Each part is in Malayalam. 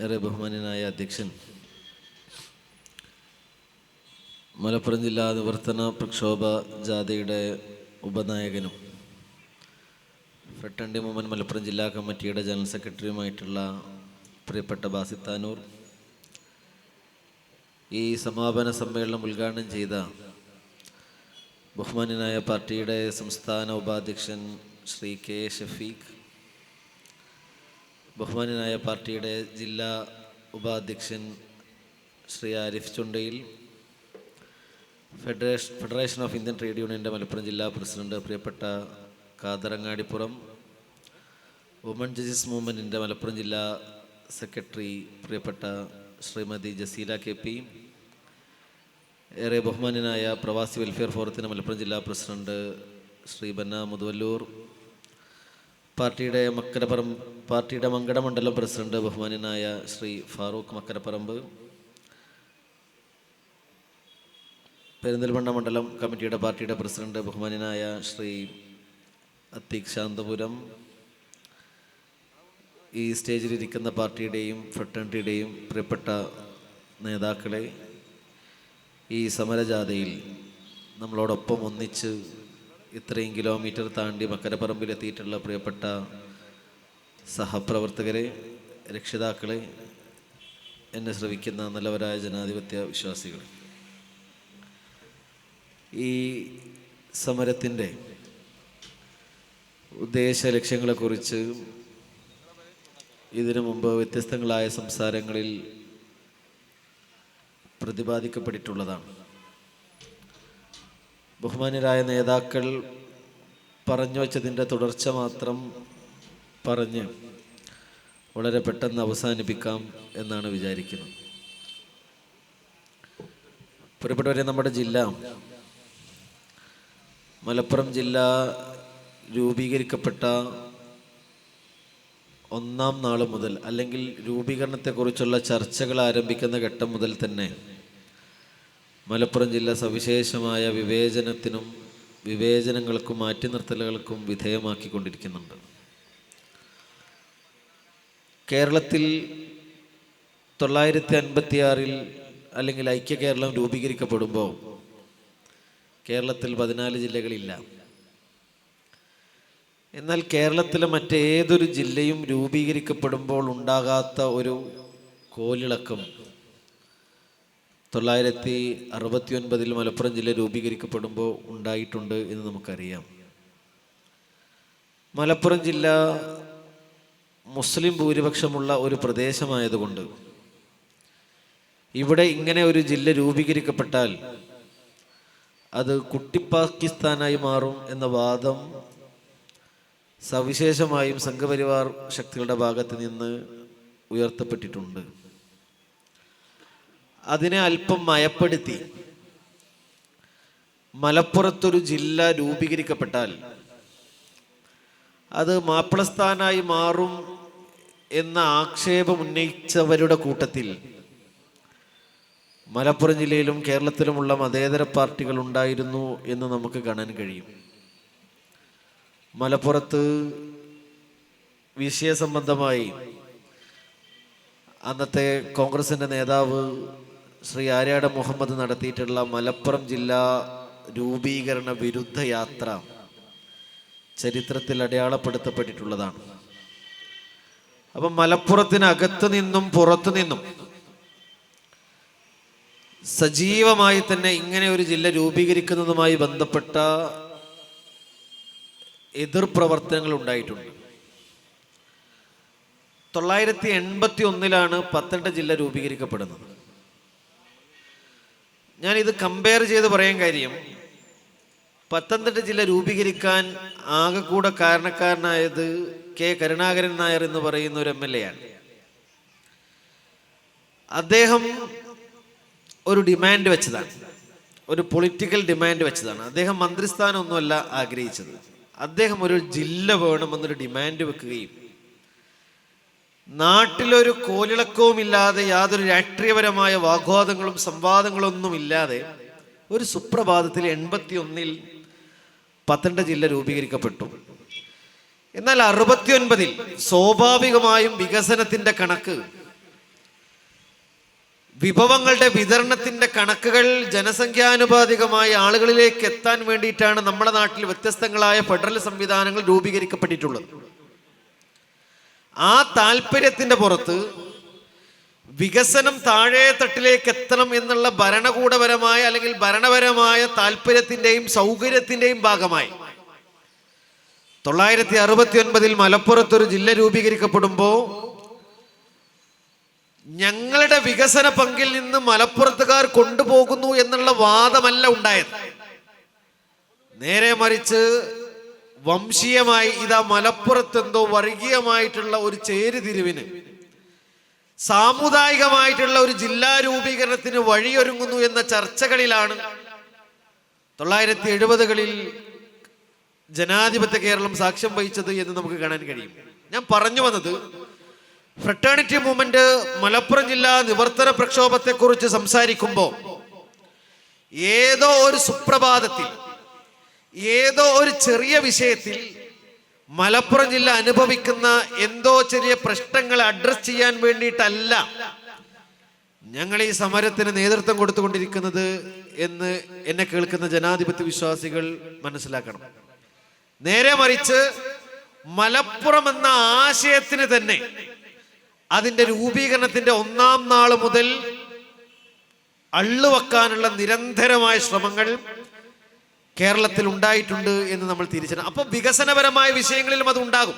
ഏറെ ബഹുമാന്യനായ അധ്യക്ഷൻ, മലപ്പുറം ജില്ലാ നിവർത്തന പ്രക്ഷോഭ ജാഥയുടെ ഉപനായകനും ഫ്രണ്ട് മൂവ്മെൻറ്റ് മലപ്പുറം ജില്ലാ കമ്മിറ്റിയുടെ ജനറൽ സെക്രട്ടറിയുമായിട്ടുള്ള പ്രിയപ്പെട്ട ബാസിത്താനൂർ, ഈ സമാപന സമ്മേളനം ഉദ്ഘാടനം ചെയ്ത ബഹുമാന്യനായ പാർട്ടിയുടെ സംസ്ഥാന ഉപാധ്യക്ഷൻ ശ്രീ കെ ഷഫീഖ്, ബഹുമാന്യനായ പാർട്ടിയുടെ ജില്ലാ ഉപാധ്യക്ഷൻ Shri Arif ചുണ്ടയിൽ, federation of Indian trade യൂണിയൻ്റെ മലപ്പുറം ജില്ലാ പ്രസിഡന്റ് പ്രിയപ്പെട്ട കാതറങ്ങാടിപ്പുറം, വുമൺ ജസ്റ്റിസ് മൂവ്മെൻറ്റിൻ്റെ മലപ്പുറം ജില്ലാ സെക്രട്ടറി പ്രിയപ്പെട്ട ശ്രീമതി ജസീല കെ പി, ഏറെ ബഹുമാന്യനായ പ്രവാസി വെൽഫെയർ ഫോറത്തിൻ്റെ മലപ്പുറം ജില്ലാ പ്രസിഡന്റ് ശ്രീ ബന്ന മുതുവല്ലൂർ, പാർട്ടിയുടെ മങ്കട മണ്ഡലം പ്രസിഡന്റ് ബഹുമാന്യനായ ശ്രീ ഫാറൂഖ് മക്കരപ്പറമ്പ്, പെരിന്തൽമണ്ണ മണ്ഡലം കമ്മിറ്റിയുടെ പാർട്ടിയുടെ പ്രസിഡന്റ് ബഹുമാന്യനായ ശ്രീ അത്തീഖ് ശാന്തപുരം, ഈ സ്റ്റേജിലിരിക്കുന്ന പാർട്ടിയുടെയും ഫ്രട്ടേണിറ്റിയുടെയും പ്രിയപ്പെട്ട നേതാക്കളെ, ഈ സമരജാഥയിൽ നമ്മളോടൊപ്പം ഒന്നിച്ച് ഇത്രയും കിലോമീറ്റർ താണ്ടി മക്കരപ്പറമ്പിലെത്തിയിട്ടുള്ള പ്രിയപ്പെട്ട സഹപ്രവർത്തകരെ, രക്ഷിതാക്കളെ, എന്നെ ശ്രവിക്കുന്ന നല്ലവരായ ജനാധിപത്യ വിശ്വാസികൾ, ഈ സമരത്തിൻ്റെ ഉദ്ദേശ ലക്ഷ്യങ്ങളെക്കുറിച്ച് ഇതിനു മുമ്പ് വ്യത്യസ്തങ്ങളായ സംസാരങ്ങളിൽ പ്രതിപാദിക്കപ്പെട്ടിട്ടുള്ളതാണ്. ബഹുമാന്യരായ നേതാക്കൾ പറഞ്ഞു വച്ചതിൻ്റെ തുടർച്ച മാത്രം പറഞ്ഞ് വളരെ പെട്ടെന്ന് അവസാനിപ്പിക്കാം എന്നാണ് വിചാരിക്കുന്നത്. പ്രിയപ്പെട്ടവരെ, നമ്മുടെ ജില്ല മലപ്പുറം ജില്ല രൂപീകരിക്കപ്പെട്ട ഒന്നാം നാൾ മുതൽ, അല്ലെങ്കിൽ രൂപീകരണത്തെക്കുറിച്ചുള്ള ചർച്ചകൾ ആരംഭിക്കുന്ന ഘട്ടം മുതൽ തന്നെ മലപ്പുറം ജില്ല സവിശേഷമായ വിവേചനങ്ങൾക്കും മാറ്റി നിർത്തലുകൾക്കും വിധേയമാക്കിക്കൊണ്ടിരിക്കുന്നുണ്ട്. കേരളത്തിൽ 956 അല്ലെങ്കിൽ ഐക്യ കേരളം രൂപീകരിക്കപ്പെടുമ്പോൾ കേരളത്തിൽ 14 ജില്ലകളില്ല. എന്നാൽ കേരളത്തിലെ മറ്റേതൊരു ജില്ലയും രൂപീകരിക്കപ്പെടുമ്പോൾ ഉണ്ടാകാത്ത ഒരു കോലിളക്കം 969 മലപ്പുറം ജില്ല രൂപീകരിക്കപ്പെടുമ്പോൾ ഉണ്ടായിട്ടുണ്ട് എന്ന് നമുക്കറിയാം. മലപ്പുറം ജില്ല മുസ്ലിം ഭൂരിപക്ഷമുള്ള ഒരു പ്രദേശമായതുകൊണ്ട് ഇവിടെ ഇങ്ങനെ ഒരു ജില്ല രൂപീകരിക്കപ്പെട്ടാൽ അത് കുട്ടി പാകിസ്ഥാനായി മാറും എന്ന വാദം സവിശേഷമായും സംഘപരിവാർ ശക്തികളുടെ ഭാഗത്ത് നിന്ന് ഉയർത്തപ്പെട്ടിട്ടുണ്ട്. അതിനെ അല്പം മയപ്പെടുത്തി മലപ്പുറത്തൊരു ജില്ല രൂപീകരിക്കപ്പെട്ടാൽ അത് മാപ്പിളസ്ഥാനായി മാറും എന്ന ആക്ഷേപം ഉന്നയിച്ചവരുടെ കൂട്ടത്തിൽ മലപ്പുറം ജില്ലയിലും കേരളത്തിലുമുള്ള മതേതര പാർട്ടികൾ ഉണ്ടായിരുന്നു എന്ന് നമുക്ക് കാണാൻ കഴിയും. മലപ്പുറത്ത് വിഷയസംബന്ധമായി അന്നത്തെ കോൺഗ്രസിൻ്റെ നേതാവ് ശ്രീ ആര്യാട മുഹമ്മദ് നടത്തിയിട്ടുള്ള മലപ്പുറം ജില്ലാ രൂപീകരണ വിരുദ്ധ യാത്ര ചരിത്രത്തിൽ അടയാളപ്പെടുത്തപ്പെട്ടിട്ടുള്ളതാണ്. അപ്പം മലപ്പുറത്തിനകത്ത് നിന്നും പുറത്തു നിന്നും സജീവമായി തന്നെ ഇങ്ങനെ ഒരു ജില്ല രൂപീകരിക്കുന്നതുമായി ബന്ധപ്പെട്ട എതിർപ്രവർത്തനങ്ങൾ ഉണ്ടായിട്ടുണ്ട്. 981 പത്തനംതിട്ട ജില്ല രൂപീകരിക്കപ്പെടുന്നത്. ഞാനിത് കമ്പയർ ചെയ്ത് പറയാൻ കാര്യം, പത്തനംതിട്ട ജില്ല രൂപീകരിക്കാൻ ആകെക്കൂടെ കാരണക്കാരനായത് കെ കരുണാകരൻ നായർ എന്ന് പറയുന്ന ഒരു MLA ആണ്. അദ്ദേഹം ഒരു ഡിമാൻഡ് വെച്ചതാണ്, ഒരു പൊളിറ്റിക്കൽ ഡിമാൻഡ് വെച്ചതാണ്. അദ്ദേഹം മന്ത്രിസ്ഥാനമൊന്നുമല്ല ആഗ്രഹിച്ചത്. അദ്ദേഹം ഒരു ജില്ല വേണമെന്നൊരു ഡിമാൻഡ് വെക്കുകയും നാട്ടിലൊരു കോലിളക്കവും ഇല്ലാതെ, യാതൊരു രാഷ്ട്രീയപരമായ വാഗ്വാദങ്ങളും സംവാദങ്ങളൊന്നും ഇല്ലാതെ ഒരു സുപ്രഭാതത്തിൽ 81 പത്തനംതിട്ട ജില്ല രൂപീകരിക്കപ്പെട്ടു. എന്നാൽ 69 സ്വാഭാവികമായും വികസനത്തിന്റെ കണക്ക് വിഭവങ്ങളുടെ വിതരണത്തിൻ്റെ കണക്കുകൾ ജനസംഖ്യാനുപാതികമായ ആളുകളിലേക്ക് എത്താൻ വേണ്ടിയിട്ടാണ് നമ്മുടെ നാട്ടിൽ വ്യത്യസ്തങ്ങളായ ഫെഡറൽ സംവിധാനങ്ങൾ രൂപീകരിക്കപ്പെട്ടിട്ടുള്ളത്. ആ താല്പര്യത്തിൻ്റെ പുറത്ത് വികസനം താഴെ തട്ടിലേക്ക് എത്തണം എന്നുള്ള ഭരണകൂടപരമായ അല്ലെങ്കിൽ ഭരണപരമായ താല്പര്യത്തിൻ്റെയും സൗകര്യത്തിൻ്റെയും ഭാഗമായി 969 മലപ്പുറത്തൊരു ജില്ല രൂപീകരിക്കപ്പെടുമ്പോൾ ഞങ്ങളുടെ വികസന പങ്കിൽ നിന്ന് മലപ്പുറത്തുകാർ കൊണ്ടുപോകുന്നു എന്നുള്ള വാദമല്ല ഉണ്ടായത്. നേരെ മറിച്ച് വംശീയമായി ഇതാ മലപ്പുറത്തെന്തോ വർഗീയമായിട്ടുള്ള ഒരു ചേരിതിരിവിന്, സാമുദായികമായിട്ടുള്ള ഒരു ജില്ലാ രൂപീകരണത്തിന് വഴിയൊരുങ്ങുന്നു എന്ന ചർച്ചകളിലാണ് 1970കളിൽ ജനാധിപത്യ കേരളം സാക്ഷ്യം വഹിച്ചത് എന്ന് നമുക്ക് കാണാൻ കഴിയും. ഞാൻ പറഞ്ഞു വന്നത്, ഫ്രട്ടേണിറ്റി മൂവ്മെന്റ് മലപ്പുറം ജില്ലാ നിവർത്തന പ്രക്ഷോഭത്തെക്കുറിച്ച് സംസാരിക്കുമ്പോൾ ഏതോ ഒരു സുപ്രഭാതത്തിൽ ഏതോ ഒരു ചെറിയ വിഷയത്തിൽ മലപ്പുറം ജില്ല അനുഭവിക്കുന്ന എന്തോ ചെറിയ പ്രശ്നങ്ങൾ അഡ്രസ് ചെയ്യാൻ വേണ്ടിയിട്ടല്ല ഞങ്ങൾ ഈ സമരത്തിന് നേതൃത്വം കൊടുത്തുകൊണ്ടിരിക്കുന്നത് എന്ന് എന്നെ കേൾക്കുന്ന ജനാധിപത്യ വിശ്വാസികൾ മനസ്സിലാക്കണം. നേരെ മറിച്ച് മലപ്പുറം എന്ന ആശയത്തിന് തന്നെ അതിൻ്റെ രൂപീകരണത്തിന്റെ 1-ാം നാൾ മുതൽ അള്ളുവെക്കാനുള്ള നിരന്തരമായ ശ്രമങ്ങൾ കേരളത്തിൽ ഉണ്ടായിട്ടുണ്ട് എന്ന് നമ്മൾ തിരിച്ചറിയണം. അപ്പോൾ വികസനപരമായ വിഷയങ്ങളിലും അത് ഉണ്ടാകും.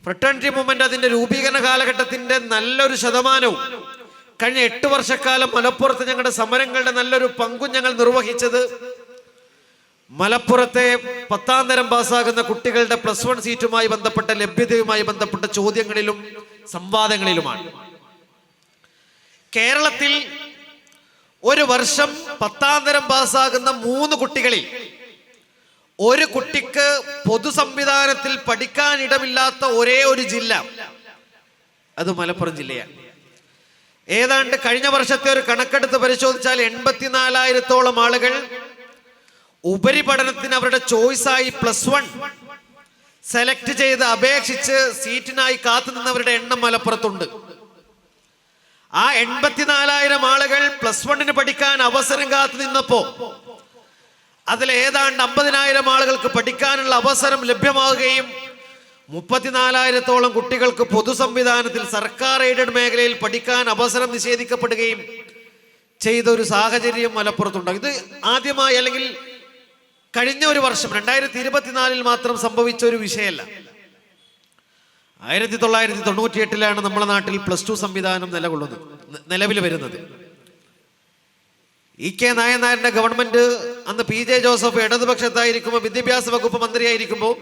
ഫ്രട്ടേണിറ്റി മൂവ്മെന്റ് അതിന്റെ രൂപീകരണ കാലഘട്ടത്തിന്റെ നല്ലൊരു ശതമാനവും കഴിഞ്ഞ 8 വർഷക്കാലം മലപ്പുറത്ത് ഞങ്ങളുടെ സമരങ്ങളുടെ നല്ലൊരു പങ്കും ഞങ്ങൾ നിർവഹിച്ചത് മലപ്പുറത്തെ 10ാം തരം പാസ്സാകുന്ന കുട്ടികളുടെ +1 സീറ്റുമായി ബന്ധപ്പെട്ട ലഭ്യതയുമായി ബന്ധപ്പെട്ട ചോദ്യങ്ങളിലും സംവാദങ്ങളിലുമാണ്. കേരളത്തിൽ ഒരു വർഷം 10ാം തരം പാസ്സാകുന്ന 3 കുട്ടികളിൽ ഒരു കുട്ടിക്ക് പൊതു സംവിധാനത്തിൽ പഠിക്കാൻ ഇടമില്ലാത്ത ഒരേ ഒരു ജില്ല അത് മലപ്പുറം ജില്ലയാണ്. ഏതാണ്ട് കഴിഞ്ഞ വർഷത്തെ ഒരു കണക്കെടുത്ത് പരിശോധിച്ചാൽ 84,000-ഓളം ആളുകൾ ഉപരിപഠനത്തിന് അവരുടെ ചോയ്സായി +1 സെലക്ട് ചെയ്ത് അപേക്ഷിച്ച് സീറ്റിനായി കാത്തുനിന്നവരുടെ എണ്ണം മലപ്പുറത്തുണ്ട്. ആ 84,000 ആളുകൾ +1 പഠിക്കാൻ അവസരം കാത്തു നിന്നപ്പോ അതിൽ ഏതാണ്ട് 50,000 ആളുകൾക്ക് പഠിക്കാനുള്ള അവസരം ലഭ്യമാവുകയും 34,000-ഓളം കുട്ടികൾക്ക് പൊതു സംവിധാനത്തിൽ സർക്കാർ എയ്ഡഡ് മേഖലയിൽ പഠിക്കാൻ അവസരം നിഷേധിക്കപ്പെടുകയും ചെയ്ത ഒരു സാഹചര്യം മലപ്പുറത്തുണ്ടാകും. ഇത് ആദ്യമായി അല്ലെങ്കിൽ കഴിഞ്ഞ ഒരു വർഷം 2024 മാത്രം സംഭവിച്ച ഒരു വിഷയമല്ല. 1998 നമ്മുടെ നാട്ടിൽ +2 സംവിധാനം നിലവിൽ വരുന്നത്. ഇ കെ നായനാരിന്റെ ഗവൺമെന്റ് അന്ന് പി ജെ ജോസഫ് ഇടതുപക്ഷത്തായിരിക്കുമ്പോൾ വിദ്യാഭ്യാസ വകുപ്പ് മന്ത്രിയായിരിക്കുമ്പോൾ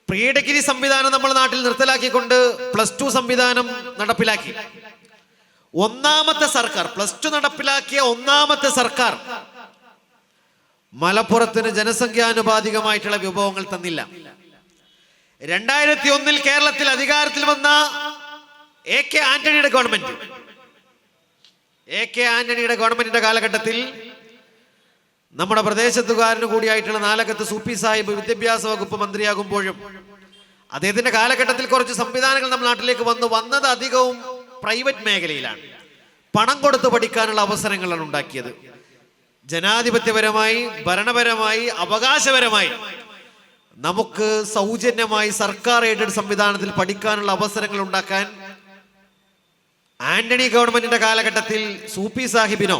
പ്രീ ഡിഗ്രി സംവിധാനം നമ്മുടെ നാട്ടിൽ നിർത്തലാക്കിക്കൊണ്ട് +2 സംവിധാനം നടപ്പിലാക്കി. ഒന്നാമത്തെ സർക്കാർ +2 നടപ്പിലാക്കിയ ഒന്നാമത്തെ സർക്കാർ മലപ്പുറത്തിന് ജനസംഖ്യാനുപാതികമായിട്ടുള്ള വിഭവങ്ങൾ തന്നില്ല. 2001 കേരളത്തിൽ അധികാരത്തിൽ വന്ന എ കെ ആന്റണിയുടെ ഗവൺമെന്റിന്റെ കാലഘട്ടത്തിൽ നമ്മുടെ പ്രദേശത്തുകാരന് കൂടിയായിട്ടുള്ള നാലകത്ത് സൂപ്പി സാഹിബ് വിദ്യാഭ്യാസ വകുപ്പ് മന്ത്രിയാകുമ്പോഴും അദ്ദേഹത്തിന്റെ കാലഘട്ടത്തിൽ കുറച്ച് സംവിധാനങ്ങൾ നമ്മുടെ നാട്ടിലേക്ക് വന്നത് അധികവും പ്രൈവറ്റ് മേഖലയിലാണ്. പണം കൊടുത്ത് പഠിക്കാനുള്ള അവസരങ്ങളാണ് ഉണ്ടാക്കിയത്. ജനാധിപത്യപരമായി, ഭരണപരമായി, അവകാശപരമായി നമുക്ക് സൗജന്യമായി സർക്കാർ എയ്ഡഡ് സംവിധാനത്തിൽ പഠിക്കാനുള്ള അവസരങ്ങൾ ഉണ്ടാക്കാൻ ആന്റണി ഗവൺമെന്റിന്റെ കാലഘട്ടത്തിൽ സൂപ്പി സാഹിബിനോ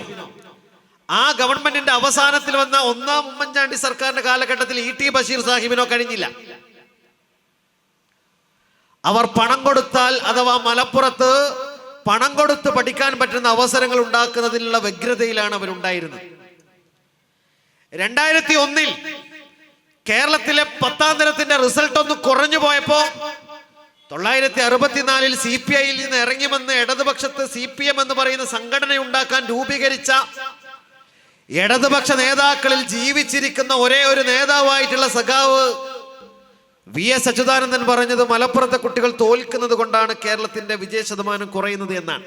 ആ ഗവൺമെന്റിന്റെ അവസാനത്തിൽ വന്ന 1-ാം ഉമ്മൻചാണ്ടി സർക്കാരിന്റെ കാലഘട്ടത്തിൽ ഇ.ടി. ബഷീർ സാഹിബിനോ കഴിഞ്ഞില്ല. അവർ പണം കൊടുത്താൽ അഥവാ മലപ്പുറത്ത് പണം കൊടുത്ത് പഠിക്കാൻ പറ്റുന്ന അവസരങ്ങൾ ഉണ്ടാക്കുന്നതിനുള്ള വ്യഗ്രതയിലാണ് അവരുണ്ടായിരുന്നത്. 2001 കേരളത്തിലെ 10ാം തരത്തിന്റെ റിസൾട്ട് ഒന്ന് കുറഞ്ഞു പോയപ്പോ 964 CPIയിൽ നിന്ന് ഇറങ്ങി വന്ന് ഇടതുപക്ഷത്ത് CPM എന്ന് പറയുന്ന സംഘടന ഉണ്ടാക്കാൻ രൂപീകരിച്ച ഇടതുപക്ഷ നേതാക്കളിൽ ജീവിച്ചിരിക്കുന്ന ഒരേ ഒരു നേതാവായിട്ടുള്ള സഖാവ് VS അച്യുതാനന്ദൻ പറഞ്ഞത് മലപ്പുറത്തെ കുട്ടികൾ തോൽക്കുന്നത് കൊണ്ടാണ് കേരളത്തിന്റെ വിജയ ശതമാനം കുറയുന്നത് എന്നാണ്.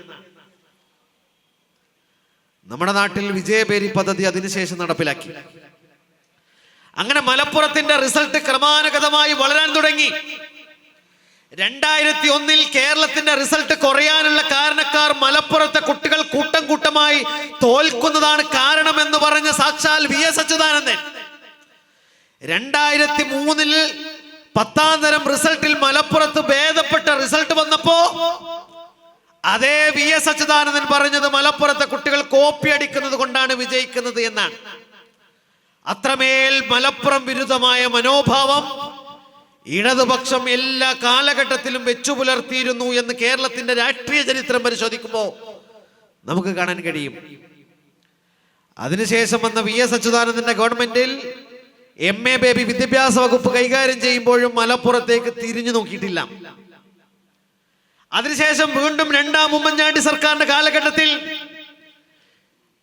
നമ്മുടെ നാട്ടിൽ വിജയബേരി പദ്ധതി അതിനുശേഷം നടപ്പിലാക്കി. അങ്ങനെ മലപ്പുറത്തിന്റെ റിസൾട്ട് ക്രമാനുഗതമായി വളരാൻ തുടങ്ങി. 2001 കേരളത്തിന്റെ റിസൾട്ട് കുറയാനുള്ള കാരണക്കാർ മലപ്പുറത്തെ കുട്ടികൾ കൂട്ടമായി തോൽക്കുന്നതാണ് കാരണമെന്ന് പറഞ്ഞ സാക്ഷാൽ VS അച്യുതാനന്ദൻ 2003 10ാം തരം റിസൾട്ടിൽ മലപ്പുറത്ത് ഭേദപ്പെട്ട റിസൾട്ട് വന്നപ്പോ അതേ VS അച്യുതാനന്ദൻ പറഞ്ഞത് മലപ്പുറത്തെ കുട്ടികൾ കോപ്പി അടിക്കുന്നത് കൊണ്ടാണ് വിജയിക്കുന്നത് എന്നാണ്. അത്രമേൽ മലപ്പുറം വിരുദ്ധമായ മനോഭാവം ഇടതുപക്ഷം എല്ലാ കാലഘട്ടത്തിലും വെച്ചു പുലർത്തിയിരുന്നു എന്ന് കേരളത്തിന്റെ രാഷ്ട്രീയ ചരിത്രം പരിശോധിക്കുമ്പോൾ നമുക്ക് കാണാൻ കഴിയും. അതിനുശേഷം വന്ന VS അച്യുതാനന്ദന്റെ ഗവൺമെന്റിൽ MA ബേബി വിദ്യാഭ്യാസ വകുപ്പ് കൈകാര്യം ചെയ്യുമ്പോഴും മലപ്പുറത്തേക്ക് തിരിഞ്ഞു നോക്കിയിട്ടില്ല. അതിനുശേഷം വീണ്ടും രണ്ടാം ഉമ്മൻചാണ്ടി സർക്കാരിന്റെ കാലഘട്ടത്തിൽ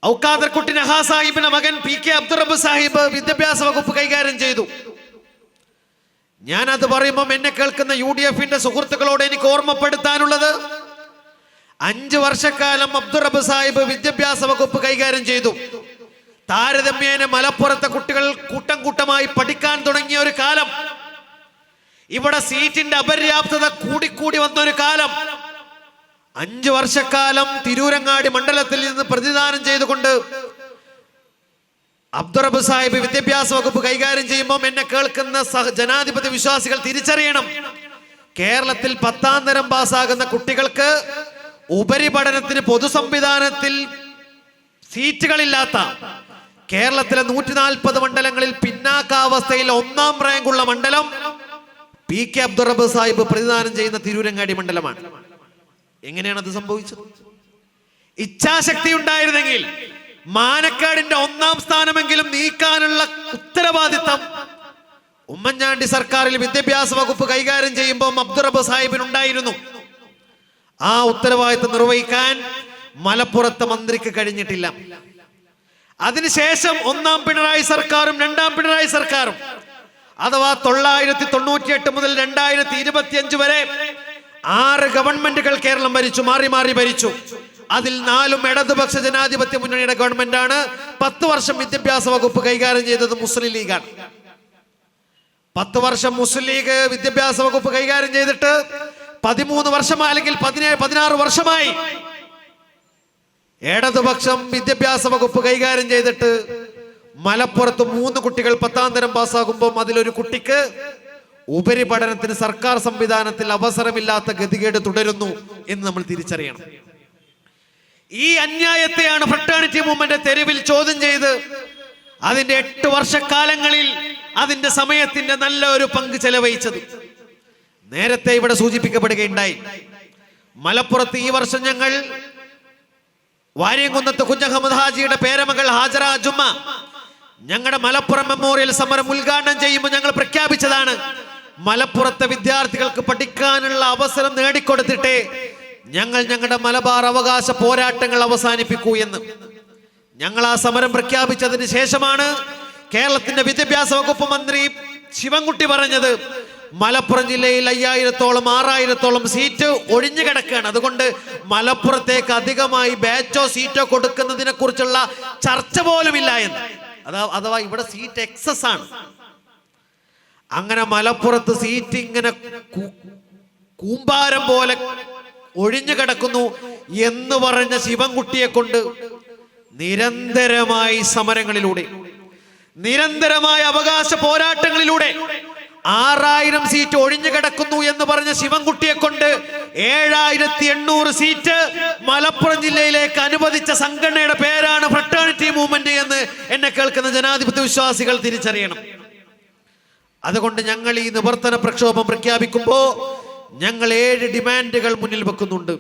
ഔക്കാദർ കുട്ടി നഹാ സാഹിബിന്റെ മകൻ PK അബ്ദുൾ റബ്ബ് സാഹിബ് വിദ്യാഭ്യാസ വകുപ്പ് കൈകാര്യം ചെയ്തു. ഞാനത് പറയുമ്പോൾ എന്നെ കേൾക്കുന്ന UDF-ന്റെ സുഹൃത്തുക്കളോട് എനിക്ക് ഓർമ്മപ്പെടുത്താനുള്ളത് 5 വർഷക്കാലം അബ്ദുൾ റബ്ബ് സാഹിബ് വിദ്യാഭ്യാസ വകുപ്പ് കൈകാര്യം ചെയ്തു. താരതമ്യേന മലപ്പുറത്തെ കുട്ടികൾ കൂട്ടം കൂട്ടമായി പഠിക്കാൻ തുടങ്ങിയ ഒരു കാലം, ഇവിടെ സീറ്റിന്റെ അപര്യാപ്തത കൂടിക്കൂടി വന്ന ഒരു കാലം, 5 വർഷക്കാലം തിരൂരങ്ങാടി മണ്ഡലത്തിൽ നിന്ന് പ്രതിദാനം ചെയ്തുകൊണ്ട് അബ്ദുൾ റബ്ബ് സാഹിബ് വിദ്യാഭ്യാസ വകുപ്പ് കൈകാര്യം ചെയ്യുമ്പോൾ എന്നെ കേൾക്കുന്ന ജനാധിപത്യ വിശ്വാസികൾ തിരിച്ചറിയണം, കേരളത്തിൽ 10ാം തരം പാസ്സാകുന്ന കുട്ടികൾക്ക് ഉപരിപഠനത്തിന് പൊതുസംവിധാനത്തിൽ സീറ്റുകളില്ലാത്ത കേരളത്തിലെ 140 മണ്ഡലങ്ങളിൽ പിന്നാക്കാവസ്ഥയിൽ 1ാം റാങ്കുള്ള മണ്ഡലം PK അബ്ദുൾ റബ്ബ് സാഹിബ് പ്രതിദാനം ചെയ്യുന്ന തിരൂരങ്ങാടി മണ്ഡലമാണ്. എങ്ങനെയാണ് അത് സംഭവിച്ചത്? ഇച്ഛാശക്തി ഉണ്ടായിരുന്നെങ്കിൽ മാനക്കാടിന്റെ 1ാം സ്ഥാനമെങ്കിലും നീക്കാനുള്ള ഉത്തരവാദിത്തം ഉമ്മൻചാണ്ടി സർക്കാരിൽ വിദ്യാഭ്യാസ വകുപ്പ് കൈകാര്യം ചെയ്യുമ്പോൾ അബ്ദുൾ റബ്ബ് സാഹിബിനുണ്ടായിരുന്നു. ആ ഉത്തരവാദിത്തം നിർവഹിക്കാൻ മലപ്പുറത്തെ മന്ത്രിക്ക് കഴിഞ്ഞിട്ടില്ല. അതിനുശേഷം 1ാം പിണറായി സർക്കാരും 2ാം പിണറായി സർക്കാരും അഥവാ 1998 മുതൽ 2025 വരെ 6 ഗവൺമെന്റുകൾ കേരളം ഭരിച്ചു, മാറി മാറി ഭരിച്ചു. അതിൽ 4 ഇടതുപക്ഷ ജനാധിപത്യ മുന്നണിയുടെ ഗവൺമെന്റാണ്. 10 വർഷം വിദ്യാഭ്യാസ വകുപ്പ് കൈകാര്യം ചെയ്തത് മുസ്ലിം ലീഗാണ്. 10 വർഷം മുസ്ലിം ലീഗ് വിദ്യാഭ്യാസ വകുപ്പ് കൈകാര്യം ചെയ്തിട്ട് 13 വർഷമായി അല്ലെങ്കിൽ 16 വർഷമായി ഇടതുപക്ഷം വിദ്യാഭ്യാസ വകുപ്പ് കൈകാര്യം ചെയ്തിട്ട് മലപ്പുറത്ത് 3 കുട്ടികൾ 10ാം തരം പാസ്സാകുമ്പോൾ അതിലൊരു കുട്ടിക്ക് ഉപരിപഠനത്തിന് സർക്കാർ സംവിധാനത്തിൽ അവസരമില്ലാത്ത ഗതികേട് തുടരുന്നു എന്ന് നമ്മൾ തിരിച്ചറിയണം. ഈ അന്യായത്തെയാണ് ഫ്രട്ടേണിറ്റി മൂവ്മെന്റ് തെരുവിൽ ചോദ്യം ചെയ്ത് അതിന്റെ 8 വർഷക്കാലങ്ങളിൽ അതിന്റെ സമയത്തിന്റെ നല്ല ഒരു പങ്ക് ചെലവഴിച്ചത്. നേരത്തെ ഇവിടെ സൂചിപ്പിക്കപ്പെടുകയുണ്ടായി, മലപ്പുറത്ത് ഈ വർഷം ഞങ്ങൾ വാര്യംകുന്നത്ത് കുഞ്ഞഹമ്മദ് ഹാജിയുടെ പേരമകൾ ഹാജറ ജുമ്മ ഞങ്ങളുടെ മലപ്പുറം മെമ്മോറിയൽ സമരം ഉദ്ഘാടനം ചെയ്യുമ്പോൾ ഞങ്ങൾ പ്രഖ്യാപിച്ചതാണ്, മലപ്പുറത്തെ വിദ്യാർത്ഥികൾക്ക് പഠിക്കാനുള്ള അവസരം നേടിക്കൊടുത്തിട്ടേ ഞങ്ങൾ ഞങ്ങളുടെ മലബാർ അവകാശ പോരാട്ടങ്ങൾ അവസാനിപ്പിക്കൂ എന്ന്. ഞങ്ങൾ ആ സമരം പ്രഖ്യാപിച്ചതിന് ശേഷമാണ് കേരളത്തിന്റെ വിദ്യാഭ്യാസ വകുപ്പ് മന്ത്രി ശിവൻകുട്ടി പറഞ്ഞത്, മലപ്പുറം ജില്ലയിൽ 5000-ഓളം 6000-ഓളം സീറ്റ് ഒഴിഞ്ഞു കിടക്കുകയാണ്, അതുകൊണ്ട് മലപ്പുറത്തേക്ക് അധികമായി ബാച്ചോ സീറ്റോ കൊടുക്കുന്നതിനെ കുറിച്ചുള്ള ചർച്ച പോലും ഇല്ല എന്ന്. അഥവാ ഇവിടെ സീറ്റ് എക്സസ് ആണ്. അങ്ങനെ മലപ്പുറത്ത് സീറ്റ് ഇങ്ങനെ കൂമ്പാരം പോലെ ഒഴിഞ്ഞു കിടക്കുന്നു എന്ന് പറഞ്ഞ ശിവൻകുട്ടിയെ കൊണ്ട് നിരന്തരമായി സമരങ്ങളിലൂടെ, നിരന്തരമായ അവകാശ പോരാട്ടങ്ങളിലൂടെ 6000 സീറ്റ് ഒഴിഞ്ഞു കിടക്കുന്നു എന്ന് പറഞ്ഞ ശിവൻകുട്ടിയെ കൊണ്ട് 7800 സീറ്റ് മലപ്പുറം ജില്ലയിലേക്ക് അനുവദിച്ച സംഘടനയുടെ പേരാണ് ഫ്രട്ടേണിറ്റി മൂവ്മെന്റ് എന്ന് എന്നെ കേൾക്കുന്ന ജനാധിപത്യ വിശ്വാസികൾ തിരിച്ചറിയണം. അതുകൊണ്ട് ഞങ്ങൾ ഈ നിവർത്തന പ്രക്ഷോഭം പ്രഖ്യാപിക്കുമ്പോൾ ഞങ്ങൾ 7 ഡിമാൻഡുകൾ മുന്നിൽ വെക്കുന്നുണ്ട്.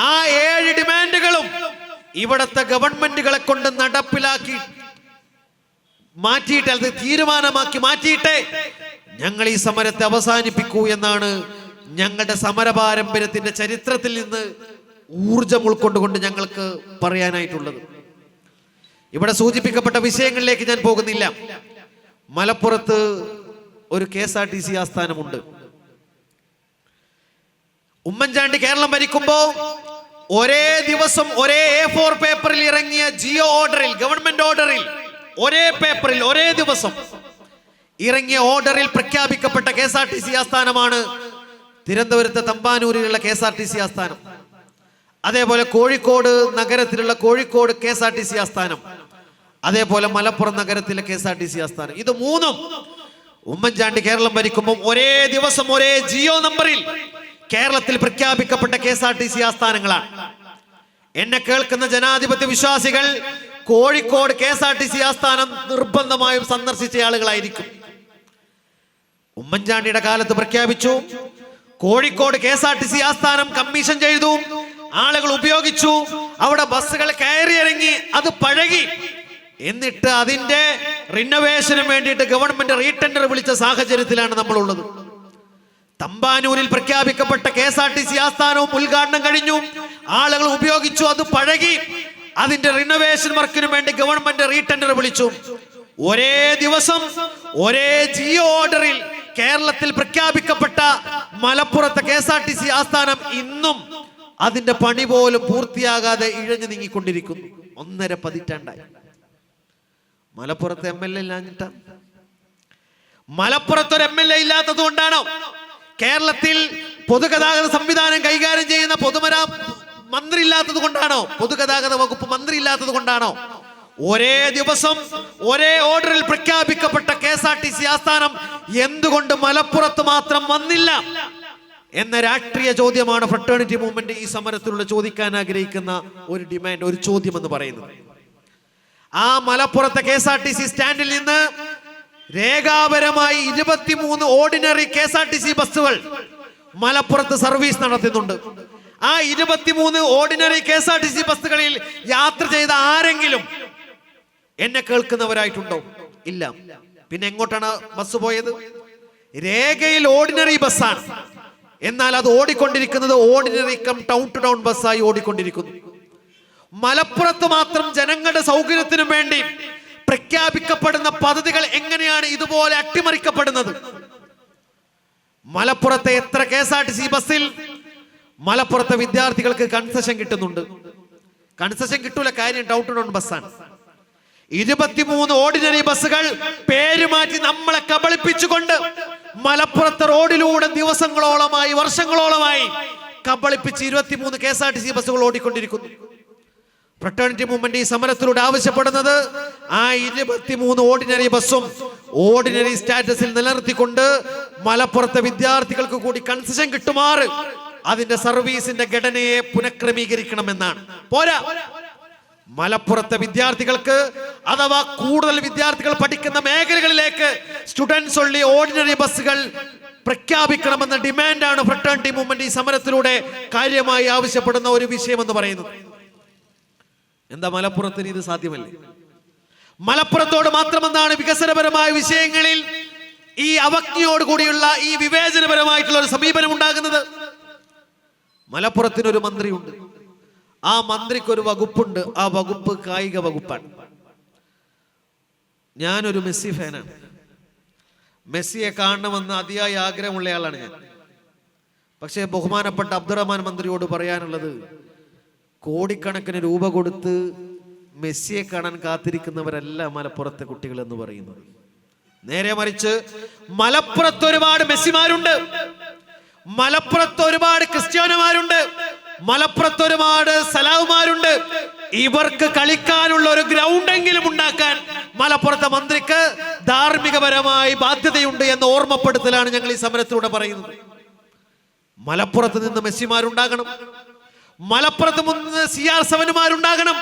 ആ 7 ഡിമാൻഡുകളും ഇവിടത്തെ ഗവൺമെന്റുകളെ കൊണ്ട് നടപ്പിലാക്കി മാറ്റിയിട്ട്, അത് തീരുമാനമാക്കി മാറ്റിയിട്ട് ഞങ്ങൾ ഈ സമരത്തെ അവസാനിപ്പിക്കൂ എന്നാണ് ഞങ്ങളുടെ സമര പാരമ്പര്യത്തിന്റെ ചരിത്രത്തിൽ നിന്ന് ഊർജം ഉൾക്കൊണ്ടുകൊണ്ട് ഞങ്ങൾക്ക് പറയാനായിട്ടുള്ളത്. ഇവിടെ സൂചിപ്പിക്കപ്പെട്ട വിഷയങ്ങളിലേക്ക് ഞാൻ പോകുന്നില്ല. മലപ്പുറത്ത് ഒരു KSRTC ആസ്ഥാനമുണ്ട്. ഉമ്മൻചാണ്ടി കേരളം ഭരിക്കുമ്പോൾ ഒരേ ദിവസം ഒരേ A4 പേപ്പറിൽ ഇറങ്ങിയ ജിയോ ഓർഡറിൽ, ഗവൺമെന്റ് ഓർഡറിൽ, ഒരേ പേപ്പറിൽ ഒരേ ദിവസം ഇറങ്ങിയ ഓർഡറിൽ പ്രഖ്യാപിക്കപ്പെട്ട KSRTC ആസ്ഥാനമാണ് തിരുവനന്തപുരത്തെ തമ്പാനൂരിലുള്ള KSRTC ആസ്ഥാനം. അതേപോലെ കോഴിക്കോട് നഗരത്തിലുള്ള കോഴിക്കോട് KSRTC ആസ്ഥാനം, അതേപോലെ മലപ്പുറം നഗരത്തിലെ KSRTC ആസ്ഥാനം, ഇത് മൂന്നും ഉമ്മൻചാണ്ടി കേരളം ഭരിക്കുമ്പോൾ ഒരേ ദിവസം ഒരേ ജിയോ നമ്പറിൽ കേരളത്തിൽ പ്രഖ്യാപിക്കപ്പെട്ട KSRTC ആസ്ഥാനങ്ങളാണ്. എന്നെ കേൾക്കുന്ന ജനാധിപത്യ വിശ്വാസികൾ കോഴിക്കോട് KSRTC ആസ്ഥാനം നിർബന്ധമായും സന്ദർശിച്ച ആളുകളായിരിക്കും. ഉമ്മൻചാണ്ടിയുടെ കാലത്ത് പ്രഖ്യാപിച്ചു, കോഴിക്കോട് KSRTC ആസ്ഥാനം കമ്മീഷൻ ചെയ്തു, ആളുകൾ ഉപയോഗിച്ചു, അവിടെ ബസ്സുകൾ കയറിയിറങ്ങി, അത് പഴകി. എന്നിട്ട് അതിന്റെ റിനോവേഷന് വേണ്ടിയിട്ട് ഗവൺമെന്റ് റീടെൻഡർ വിളിച്ച സാഹചര്യത്തിലാണ് നമ്മളുള്ളത്. തമ്പാനൂരിൽ പ്രഖ്യാപിക്കപ്പെട്ട KSRTC ആസ്ഥാനവും ഉദ്ഘാടനം കഴിഞ്ഞു, ആളുകൾ ഉപയോഗിച്ചു, അത് പഴകി. അതിന്റെ റിനോവേഷൻ വർക്കിന് വേണ്ടി ഗവൺമെന്റ് റീടെൻഡർ വിളിച്ചു. ഒരേ ദിവസം ഒരേ ജിയോ ഓർഡറിൽ കേരളത്തിൽ പ്രഖ്യാപിക്കപ്പെട്ട മലപ്പുറത്തെ KSRTC ആസ്ഥാനം ഇന്നും അതിന്റെ പണി പോലും പൂർത്തിയാകാതെ ഇഴഞ്ഞു നീങ്ങിക്കൊണ്ടിരിക്കുന്നു. 1.5 പതിറ്റാണ്ടായി. മലപ്പുറത്ത് MLA ഇല്ലാഞ്ഞിട്ട? മലപ്പുറത്തൊരു MLA ഇല്ലാത്തത് കൊണ്ടാണോ? കേരളത്തിൽ പൊതുഗതാഗത സംവിധാനം കൈകാര്യം ചെയ്യുന്ന മന്ത്രി ഇല്ലാത്തത് കൊണ്ടാണോ? പൊതുഗതാഗത വകുപ്പ് മന്ത്രി ഇല്ലാത്തത് കൊണ്ടാണോ? ഒരേ ദിവസം ഒരേ ഓർഡറിൽ പ്രഖ്യാപിക്കപ്പെട്ട KSRTC ആസ്ഥാനം എന്തുകൊണ്ട് മലപ്പുറത്ത് മാത്രം വന്നില്ല എന്ന രാഷ്ട്രീയ ചോദ്യമാണ് ഫ്രട്ടേണിറ്റി മൂവ്മെന്റ് ഈ സമരത്തിലൂടെ ചോദിക്കാൻ ആഗ്രഹിക്കുന്ന ഒരു ഡിമാൻഡ്, ഒരു ചോദ്യം എന്ന് പറയുന്നത്. ആ മലപ്പുറത്തെ KSRTC സ്റ്റാൻഡിൽ നിന്ന് രേഖാപരമായി 23 ഓർഡിനറി KSRTC ബസ്സുകൾ മലപ്പുറത്ത് സർവീസ് നടത്തുന്നുണ്ട്. ആ 23 ഓർഡിനറി KSRTC ബസ്സുകളിൽ യാത്ര ചെയ്ത ആരെങ്കിലും എന്നെ കേൾക്കുന്നവരായിട്ടുണ്ടോ? ഇല്ല. പിന്നെ എങ്ങോട്ടാണ് ബസ് പോയത്? രേഖയിൽ ഓർഡിനറി ബസ്സാണ്, എന്നാൽ അത് ഓടിക്കൊണ്ടിരിക്കുന്നത് ordinary cum town to town ബസ്സായി ഓടിക്കൊണ്ടിരിക്കുന്നു. മലപ്പുറത്ത് മാത്രം ജനങ്ങളുടെ സൗകര്യത്തിനു വേണ്ടി പ്രഖ്യാപിക്കപ്പെടുന്ന പദ്ധതികൾ എങ്ങനെയാണ് ഇതുപോലെ അട്ടിമറിക്കപ്പെടുന്നത്? മലപ്പുറത്തെ എത്ര KSRTC ബസ്സിൽ മലപ്പുറത്തെ വിദ്യാർത്ഥികൾക്ക് കൺസെഷൻ കിട്ടുന്നുണ്ട്? കൺസെഷൻ കിട്ടൂല, കാര്യം ടൗൺ ടു ടൗൺ ബസ്സാണ്. 23 ഓർഡിനറി ബസ്സുകൾ പേര് മാറ്റി നമ്മളെ കബളിപ്പിച്ചുകൊണ്ട് മലപ്പുറത്തെ റോഡിലൂടെ ദിവസങ്ങളോളമായി, വർഷങ്ങളോളമായി കബളിപ്പിച്ച് 23 KSRTC ബസ്സുകൾ ഓടിക്കൊണ്ടിരിക്കുന്നു. ഫ്രട്ടേണിറ്റി മൂവ്മെന്റ് ഈ സമരത്തിലൂടെ ആവശ്യപ്പെടുന്നത് ആ 23 ഓർഡിനറി ബസ്സും ഓർഡിനറി സ്റ്റാറ്റസിൽ നിലനിർത്തിക്കൊണ്ട് മലപ്പുറത്തെ വിദ്യാർത്ഥികൾക്ക് കൂടി കൺസെഷൻ കിട്ടുമാറ് അതിന്റെ സർവീസിന്റെ ഘടനയെ പുനഃക്രമീകരിക്കണമെന്നാണ്. പോരാ, മലപ്പുറത്തെ വിദ്യാർത്ഥികൾക്ക് അഥവാ കൂടുതൽ വിദ്യാർത്ഥികൾ പഠിക്കുന്ന മേഖലകളിലേക്ക് സ്റ്റുഡൻസ് ഉള്ളി ഓർഡിനറി ബസ്സുകൾ പ്രഖ്യാപിക്കണമെന്ന ഡിമാൻഡാണ് ഫ്രട്ടേണിറ്റി മൂവ്മെന്റ് ഈ സമരത്തിലൂടെ കാര്യമായി ആവശ്യപ്പെടുന്ന ഒരു വിഷയം എന്ന് പറയുന്നത്. എന്താ മലപ്പുറത്തിന് ഇത് സാധ്യമല്ലേ? മലപ്പുറത്തോട് മാത്രമെന്നാണ് വികസനപരമായ വിഷയങ്ങളിൽ ഈ അവജ്ഞയോടുകൂടിയുള്ള ഈ വിവേചനപരമായിട്ടുള്ള ഒരു സമീപനം ഉണ്ടാകുന്നത്? മലപ്പുറത്തിനൊരു മന്ത്രിയുണ്ട്, ആ മന്ത്രിക്കൊരു വകുപ്പുണ്ട്, ആ വകുപ്പ് കായിക വകുപ്പാണ്. ഞാനൊരു മെസ്സി ഫാനാണ്. മെസ്സിയെ കാണണമെന്ന് അതിയായ ആഗ്രഹമുള്ളയാളാണ് ഞാൻ. പക്ഷേ ബഹുമാനപ്പെട്ട അബ്ദുറഹ്മാൻ മന്ത്രിയോട് പറയാനുള്ളത്, കോടിക്കണക്കിന് രൂപ കൊടുത്ത് മെസ്സിയെ കാണാൻ കാത്തിരിക്കുന്നവരല്ല മലപ്പുറത്തെ കുട്ടികൾ എന്ന് പറയുന്നത്. നേരെ മറിച്ച് മലപ്പുറത്ത് ഒരുപാട് മെസ്സിമാരുണ്ട്, മലപ്പുറത്ത് ഒരുപാട് ക്രിസ്ത്യാനോമാരുണ്ട്, മലപ്പുറത്ത് ഒരുപാട് സലാവുമാരുണ്ട്. ഇവർക്ക് കളിക്കാനുള്ള ഒരു ഗ്രൗണ്ടെങ്കിലും ഉണ്ടാക്കാൻ മലപ്പുറത്തെ മന്ത്രിക്ക് ധാർമ്മികപരമായി ബാധ്യതയുണ്ട് എന്ന ഓർമ്മപ്പെടുത്തലാണ് ഞങ്ങൾ ഈ സമരത്തിലൂടെ പറയുന്നത്. മലപ്പുറത്ത് നിന്ന് മെസ്സിമാരുണ്ടാകണം, മലപ്പുറത്ത് നിന്ന് CR7മാരുണ്ടാകണം.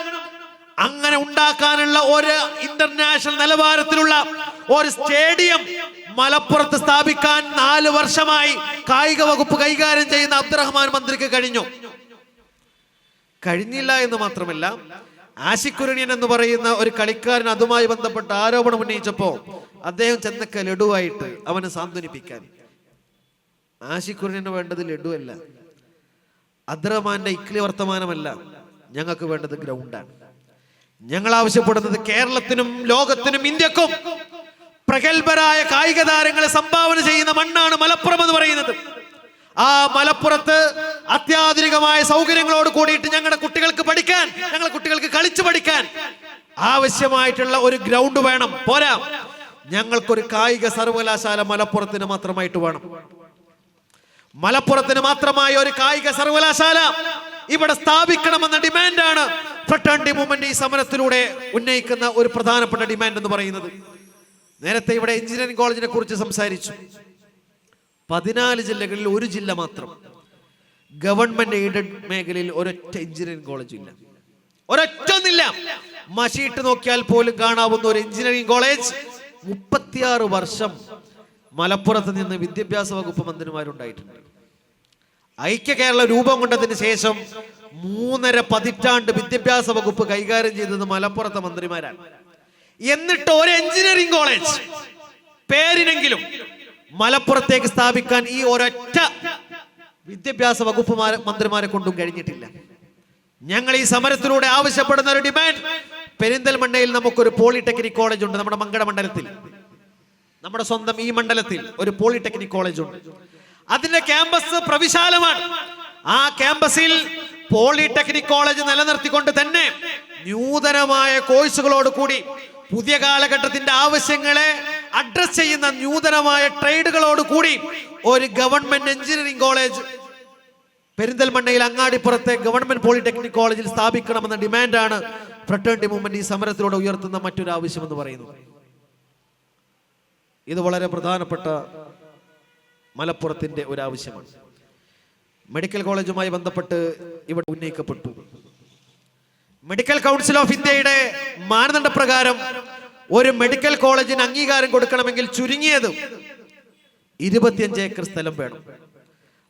അങ്ങനെ ഉണ്ടാക്കാനുള്ള ഒരു ഇന്റർനാഷണൽ നിലവാരത്തിലുള്ള ഒരു സ്റ്റേഡിയം മലപ്പുറത്ത് സ്ഥാപിക്കാൻ 4 വർഷമായി കായിക വകുപ്പ് കൈകാര്യം ചെയ്യുന്ന അബ്ദുറഹ്മാൻ മന്ത്രിക്ക് കഴിഞ്ഞില്ല എന്ന് മാത്രമല്ല, ആശിക്കുരണിയൻ എന്ന് പറയുന്ന ഒരു കളിക്കാരൻ അതുമായി ബന്ധപ്പെട്ട ആരോപണം ഉന്നയിച്ചപ്പോ അദ്ദേഹം ചെന്നക്ക ലഡുവായിട്ട് അവനെ സാന്ത്വനിപ്പിക്കാൻ. ആശിക്കുരണിന് വേണ്ടത് ലഡുവല്ല, അബ്ദുറഹ്മാന്റെ ഇക്ലി വർത്തമാനമല്ല, ഞങ്ങൾക്ക് വേണ്ടത് ഗ്രൗണ്ടാണ്. ഞങ്ങൾ ആവശ്യപ്പെടുന്നത് കേരളത്തിനും ലോകത്തിനും ഇന്ത്യക്കും പ്രഗത്ഭരായ കായിക താരങ്ങളെ സംഭാവന ചെയ്യുന്ന മണ്ണാണ് മലപ്പുറം എന്ന് പറയുന്നത്. ആ മലപ്പുറത്ത് അത്യാധുനികമായ സൗകര്യങ്ങളോട് കൂടിയിട്ട് ഞങ്ങളുടെ കുട്ടികൾക്ക് പഠിക്കാൻ, ഞങ്ങളുടെ കുട്ടികൾക്ക് കളിച്ചു പഠിക്കാൻ ആവശ്യമായിട്ടുള്ള ഒരു ഗ്രൗണ്ട് വേണം. പോരാ, ഞങ്ങൾക്കൊരു കായിക സർവകലാശാല മലപ്പുറത്തിന് മാത്രമായിട്ട് വേണം. മലപ്പുറത്തിന് മാത്രമായ ഒരു കായിക സർവകലാശാല ഇവിടെ സ്ഥാപിക്കണമെന്ന ഡിമാൻഡാണ് ഫ്രട്ടേണിറ്റി മൂവ്മെന്റ് ഈ സമരത്തിലൂടെ ഉന്നയിക്കുന്ന ഒരു പ്രധാനപ്പെട്ട ഡിമാൻഡ് എന്ന് പറയുന്നത്. നേരത്തെ ഇവിടെ എഞ്ചിനീയറിംഗ് കോളേജിനെ കുറിച്ച് സംസാരിച്ചു. 14 ജില്ലകളിൽ ഒരു ജില്ല മാത്രം ഗവൺമെന്റ് എയ്ഡഡ് മേഖലയിൽ ഒരൊറ്റ എഞ്ചിനീയറിംഗ് കോളേജ് ഇല്ല. ഒരൊറ്റൊന്നില്ല. മഷീട്ട് നോക്കിയാൽ പോലും കാണാവുന്ന ഒരു എഞ്ചിനീയറിംഗ് കോളേജ് 36 വർഷം മലപ്പുറത്ത് നിന്ന് വിദ്യാഭ്യാസ വകുപ്പ് മന്ത്രിമാരുണ്ടായിട്ടുണ്ട്. ഐക്യ കേരള രൂപം കൊണ്ടതിന് ശേഷം 3.5 പതിറ്റാണ്ട് വിദ്യാഭ്യാസ വകുപ്പ് കൈകാര്യം ചെയ്തത് മലപ്പുറത്തെ മന്ത്രിമാരാണ്. എന്നിട്ട് ഒരു എഞ്ചിനീയറിംഗ് കോളേജ് പേരിനെങ്കിലും മലപ്പുറത്തേക്ക് സ്ഥാപിക്കാൻ ഈ ഒരൊറ്റ വിദ്യാഭ്യാസ വകുപ്പ് മന്ത്രിമാരെ കൊണ്ടും കഴിഞ്ഞിട്ടില്ല. ഞങ്ങൾ ഈ സമരത്തിലൂടെ ആവശ്യപ്പെടുന്ന ഒരു ഡിമാൻഡ്, പെരിന്തൽമണ്ണയിൽ നമുക്കൊരു പോളിടെക്നിക് കോളേജ് ഉണ്ട്. നമ്മുടെ മങ്കട മണ്ഡലത്തിൽ, നമ്മുടെ സ്വന്തം ഈ മണ്ഡലത്തിൽ ഒരു പോളിടെക്നിക് കോളേജ് ഉണ്ട്. അതിന്റെ ക്യാമ്പസ് പ്രവിശാലമാണ്. ആ ക്യാമ്പസിൽ പോളിടെക്നിക് കോളേജ് നിലനിർത്തിക്കൊണ്ട് തന്നെ നൂതനമായ കോഴ്സുകളോട് കൂടി പുതിയ കാലഘട്ടത്തിന്റെ ആവശ്യങ്ങളെ അഡ്രസ് ചെയ്യുന്ന നൂതനമായ ട്രേഡുകളോട് കൂടി ഒരു ഗവൺമെന്റ് എഞ്ചിനീയറിംഗ് കോളേജ് പെരിന്തൽമണ്ണയിൽ അങ്ങാടിപ്പുറത്തെ ഗവൺമെന്റ് പോളിടെക്നിക് കോളേജിൽ സ്ഥാപിക്കണമെന്ന ഡിമാൻഡാണ് ഫ്രട്ടേണിറ്റി മൂവ്മെന്റ് ഈ സമരത്തിലൂടെ ഉയർത്തുന്ന മറ്റൊരു ആവശ്യമെന്ന് പറയുന്നത്. ഇത് വളരെ പ്രധാനപ്പെട്ട മലപ്പുറത്തിന്റെ ഒരു ആവശ്യമാണ്. മെഡിക്കൽ കോളേജുമായി ബന്ധപ്പെട്ട് ഇവിടെ ഉന്നയിക്കപ്പെട്ടു. മെഡിക്കൽ കൗൺസിൽ ഓഫ് ഇന്ത്യയുടെ മാനദണ്ഡ പ്രകാരം ഒരു മെഡിക്കൽ കോളേജിന് അംഗീകാരം കൊടുക്കണമെങ്കിൽ ചുരുങ്ങിയത് 25 ഏക്കർ സ്ഥലം വേണം.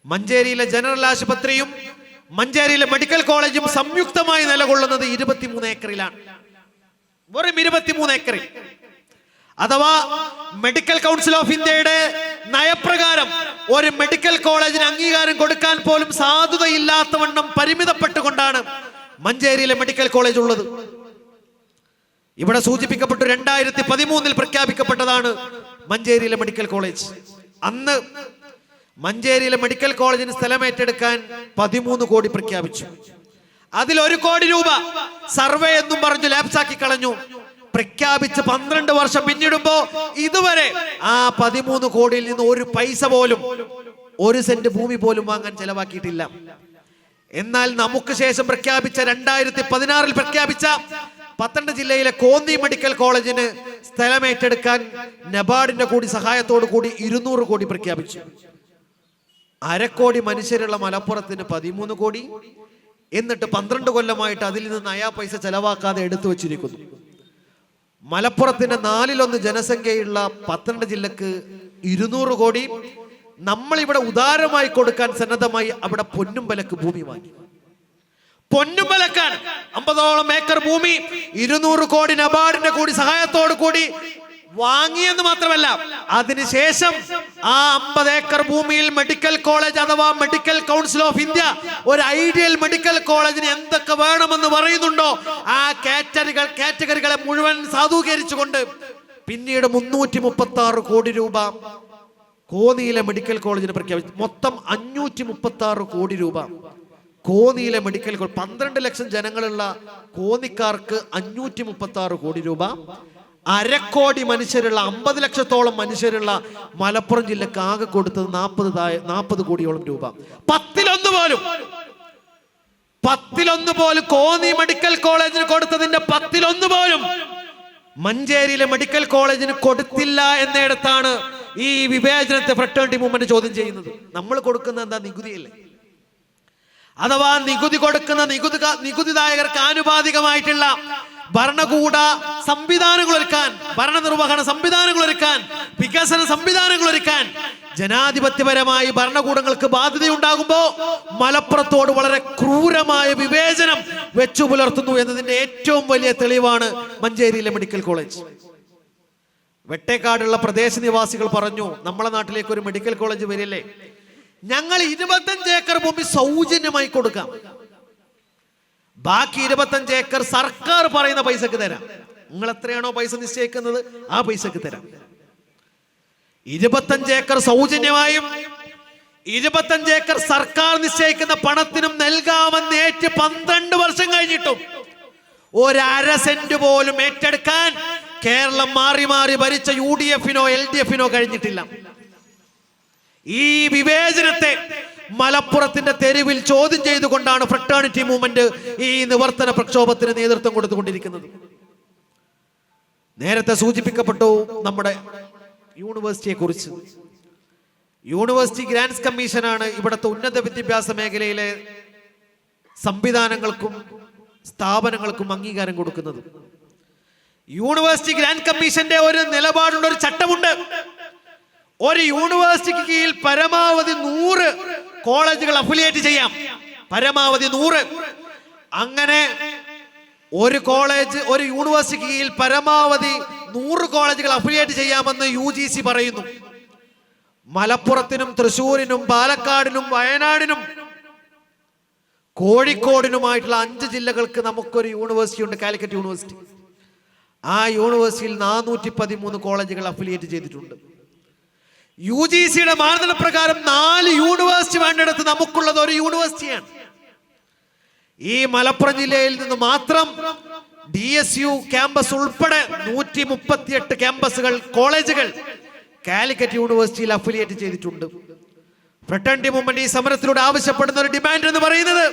മഞ്ചേരിയിലെ ജനറൽ ആശുപത്രിയും മഞ്ചേരിയിലെ മെഡിക്കൽ കോളേജും സംയുക്തമായി നിലകൊള്ളുന്നത് 23 ഏക്കറിലാണ്. വെറും 23 ഏക്കറിൽ. അഥവാ മെഡിക്കൽ കൗൺസിൽ ഓഫ് ഇന്ത്യയുടെ നയപ്രകാരം ഒരു മെഡിക്കൽ കോളേജിന് അംഗീകാരം കൊടുക്കാൻ പോലും സാധുതയില്ലാത്തവണ്ണം പരിമിതപ്പെട്ടുകൊണ്ടാണ് മഞ്ചേരിയിലെ മെഡിക്കൽ കോളേജ് ഉള്ളത്. ഇവിടെ സൂചിപ്പിക്കപ്പെട്ടു 2013 പ്രഖ്യാപിക്കപ്പെട്ടതാണ് മഞ്ചേരിയിലെ മെഡിക്കൽ കോളേജ്. അന്ന് മഞ്ചേരിയിലെ മെഡിക്കൽ കോളേജിന് സ്ഥലം ഏറ്റെടുക്കാൻ 13 കോടി പ്രഖ്യാപിച്ചു. അതിൽ 1 കോടി രൂപ സർവേ എന്നും പറഞ്ഞു ലാപ്സാക്കി കളഞ്ഞു. പ്രഖ്യാപിച്ച് 12 വർഷം പിന്നിടുമ്പോ ഇതുവരെ ആ 13 കോടിയിൽ നിന്ന് ഒരു പൈസ പോലും, 1 സെന്റ് ഭൂമി പോലും വാങ്ങാൻ ചെലവാക്കിയിട്ടില്ല. എന്നാൽ നമുക്ക് ശേഷം പ്രഖ്യാപിച്ച 2016 പ്രഖ്യാപിച്ച പത്തനംതിട്ട ജില്ലയിലെ കോന്നി മെഡിക്കൽ കോളേജിന് സ്ഥലം ഏറ്റെടുക്കാൻ നബാർഡിന്റെ കൂടി സഹായത്തോടു കൂടി 200 കോടി പ്രഖ്യാപിച്ചു. 1/2 കോടി മനുഷ്യരുള്ള മലപ്പുറത്തിന് 13 കോടി, എന്നിട്ട് 12 കൊല്ലമായിട്ട് അതിൽ നിന്ന് നയാ പൈസ ചെലവാക്കാതെ എടുത്തു വച്ചിരിക്കുന്നു. മലപ്പുറത്തിന്റെ 4/1 ജനസംഖ്യയുള്ള പത്തനംതിട്ട ജില്ലക്ക് 200 കോടി. നമ്മളിവിടെ ഉദാരമായി കൊടുക്കാൻ സന്നദ്ധമായി അവിടെ പൊന്നുംബലക്ക് ഭൂമി വാങ്ങി. പൊന്നുംബലക്കാണ് 50ഓളം ഏക്കർ ഭൂമി 200 കോടി നബാർഡിന്റെ കൂടി സഹായത്തോടു കൂടി വാങ്ങിയെന്ന് മാത്രമല്ല, അതിനുശേഷം ആ 50 ഏക്കർ ഭൂമിയിൽ മെഡിക്കൽ കോളേജ് അഥവാ മെഡിക്കൽ കൗൺസിൽ ഓഫ് ഇന്ത്യ ഒരു ഐഡിയൽ മെഡിക്കൽ കോളേജിന് എന്തൊക്കെ വേണമെന്ന് പറയുന്നുണ്ടോ ആ കാറ്റഗറികളെ മുഴുവൻ സാധൂകരിച്ചുകൊണ്ട് പിന്നീട് 336 കോടി രൂപ കോന്നിയിലെ മെഡിക്കൽ കോളേജിന് പ്രഖ്യാപിച്ചു. മൊത്തം 536 കോടി രൂപ കോന്നിയിലെ മെഡിക്കൽ കോളേജ്. 12 ലക്ഷം ജനങ്ങളുള്ള കോന്നിക്കാർക്ക് 536 കോടി രൂപ. 1/2 കോടി മനുഷ്യരുള്ള 50 ലക്ഷത്തോളം മനുഷ്യരുള്ള മലപ്പുറം ജില്ലക്ക് ആകെ കൊടുത്തത് 40 കോടിയോളം രൂപ. 10 പോലും കോന്നി മെഡിക്കൽ കോളേജിന് കൊടുത്തതിന്റെ 10 പോലും മഞ്ചേരിയിലെ മെഡിക്കൽ കോളേജിന് കൊടുത്തില്ല എന്നിടത്താണ് ഈ വിവേചനത്തെ ഫ്രട്ടേണിറ്റി മൂവ്മെന്റ് ചോദ്യം ചെയ്യുന്നത്. നമ്മൾ കൊടുക്കുന്ന എന്താ? നികുതിയല്ലേ? അഥവാ നികുതി കൊടുക്കുന്ന നികുതിദായകർക്ക് ആനുപാതികമായിട്ടുള്ള ഭരണകൂട സംവിധാനങ്ങൾ ഒരുക്കാൻ, ഭരണനിർവഹണ സംവിധാനങ്ങൾ ഒരുക്കാൻ, വികസന സംവിധാനങ്ങൾ ഒരുക്കാൻ ജനാധിപത്യപരമായി ഭരണകൂടങ്ങൾക്ക് ബാധ്യതയുണ്ടാകുമ്പോ മലപ്പുറത്തോട് വളരെ ക്രൂരമായ വിവേചനം വെച്ചു പുലർത്തുന്നു എന്നതിന്റെ ഏറ്റവും വലിയ തെളിവാണ് മഞ്ചേരിയിലെ മെഡിക്കൽ കോളേജ്. വെട്ടേക്കാടുള്ള പ്രദേശ നിവാസികൾ പറഞ്ഞു, നമ്മളെ നാട്ടിലേക്ക് ഒരു മെഡിക്കൽ കോളേജ് വരില്ലേ, ഞങ്ങൾ 25 ഏക്കർ ഭൂമി സൗജന്യമായി കൊടുക്കാം, ബാക്കി 25 ഏക്കർ സർക്കാർ പറയുന്ന പൈസക്ക് തരാം. നിങ്ങൾ എത്രയാണോ പൈസ നിശ്ചയിക്കുന്നത് ആ പൈസക്ക് തരാം. 25 ഏക്കർ സൗജന്യമായും 25 ഏക്കർ സർക്കാർ നിശ്ചയിക്കുന്ന പണത്തിനും നൽകാമെന്ന് ഏറ്റ് 12 വർഷം കഴിഞ്ഞിട്ടും 1/2 സെന്റ് പോലും ഏറ്റെടുക്കാൻ കേരളം മാറി മാറി ഭരിച്ച UDF-നോ LDF-നോ കഴിഞ്ഞിട്ടില്ല. ഈ വിവേചനത്തെ മലപ്പുറത്തിന്റെ തെരുവിൽ ചോദ്യം ചെയ്തുകൊണ്ടാണ് ഫ്രട്ടേണിറ്റി മൂവ്മെന്റ് ഈ നിവർത്തന പ്രക്ഷോഭത്തിന് നേതൃത്വം കൊടുത്തുകൊണ്ടിരിക്കുന്നത്. നേരത്തെ സൂചിപ്പിക്കപ്പെട്ടു നമ്മുടെ യൂണിവേഴ്സിറ്റിയെ കുറിച്ച്. യൂണിവേഴ്സിറ്റി ഗ്രാന്റ്സ് കമ്മീഷനാണ് ഇവിടുത്തെ ഉന്നത വിദ്യാഭ്യാസ മേഖലയിലെ സംവിധാനങ്ങൾക്കും സ്ഥാപനങ്ങൾക്കും അംഗീകാരം കൊടുക്കുന്നത്. യൂണിവേഴ്സിറ്റി ഗ്രാന്റ് കമ്മീഷന്റെ ഒരു നിലപാടുണ്ട്, ഒരു ചട്ടമുണ്ട്. ഒരു യൂണിവേഴ്സിറ്റിക്ക് കീഴിൽ പരമാവധി 100 കോളേജുകൾ അഫിലിയേറ്റ് ചെയ്യാം. പരമാവധി 100. അങ്ങനെ ഒരു യൂണിവേഴ്സിറ്റിക്ക് കീഴിൽ പരമാവധി 100 കോളേജുകൾ അഫിലിയേറ്റ് ചെയ്യാമെന്ന് UGC പറയുന്നു. മലപ്പുറത്തിനും തൃശ്ശൂരിനും പാലക്കാടിനും വയനാടിനും കോഴിക്കോടിനുമായിട്ടുള്ള 5 ജില്ലകൾക്ക് നമുക്കൊരു യൂണിവേഴ്സിറ്റി ഉണ്ട്, കാലിക്കറ്റ് യൂണിവേഴ്സിറ്റി. ആ യൂണിവേഴ്സിറ്റിയിൽ 413 കോളേജുകൾ അഫിലിയേറ്റ് ചെയ്തിട്ടുണ്ട്. UGCയുടെ മാനദണ്ഡപ്രകാരം 4 യൂണിവേഴ്സിറ്റി വേണ്ടിടത്ത് നമുക്കുള്ളത് ഒരു യൂണിവേഴ്സിറ്റിയാണ്. ഈ മലപ്പുറം ജില്ലയിൽ നിന്ന് മാത്രം DSU ക്യാമ്പസ് ഉൾപ്പെടെ 138 ക്യാമ്പസുകൾ, കോളേജുകൾ കാലിക്കറ്റ് യൂണിവേഴ്സിറ്റിയിൽ അഫിലിയേറ്റ് ചെയ്തിട്ടുണ്ട്. ഫ്രട്ടേണിറ്റി മൂവ്മെന്റ് ഈ സമരത്തിലൂടെ ആവശ്യപ്പെടുന്ന ഒരു ഡിമാൻഡ് എന്ന് പറയുന്നത്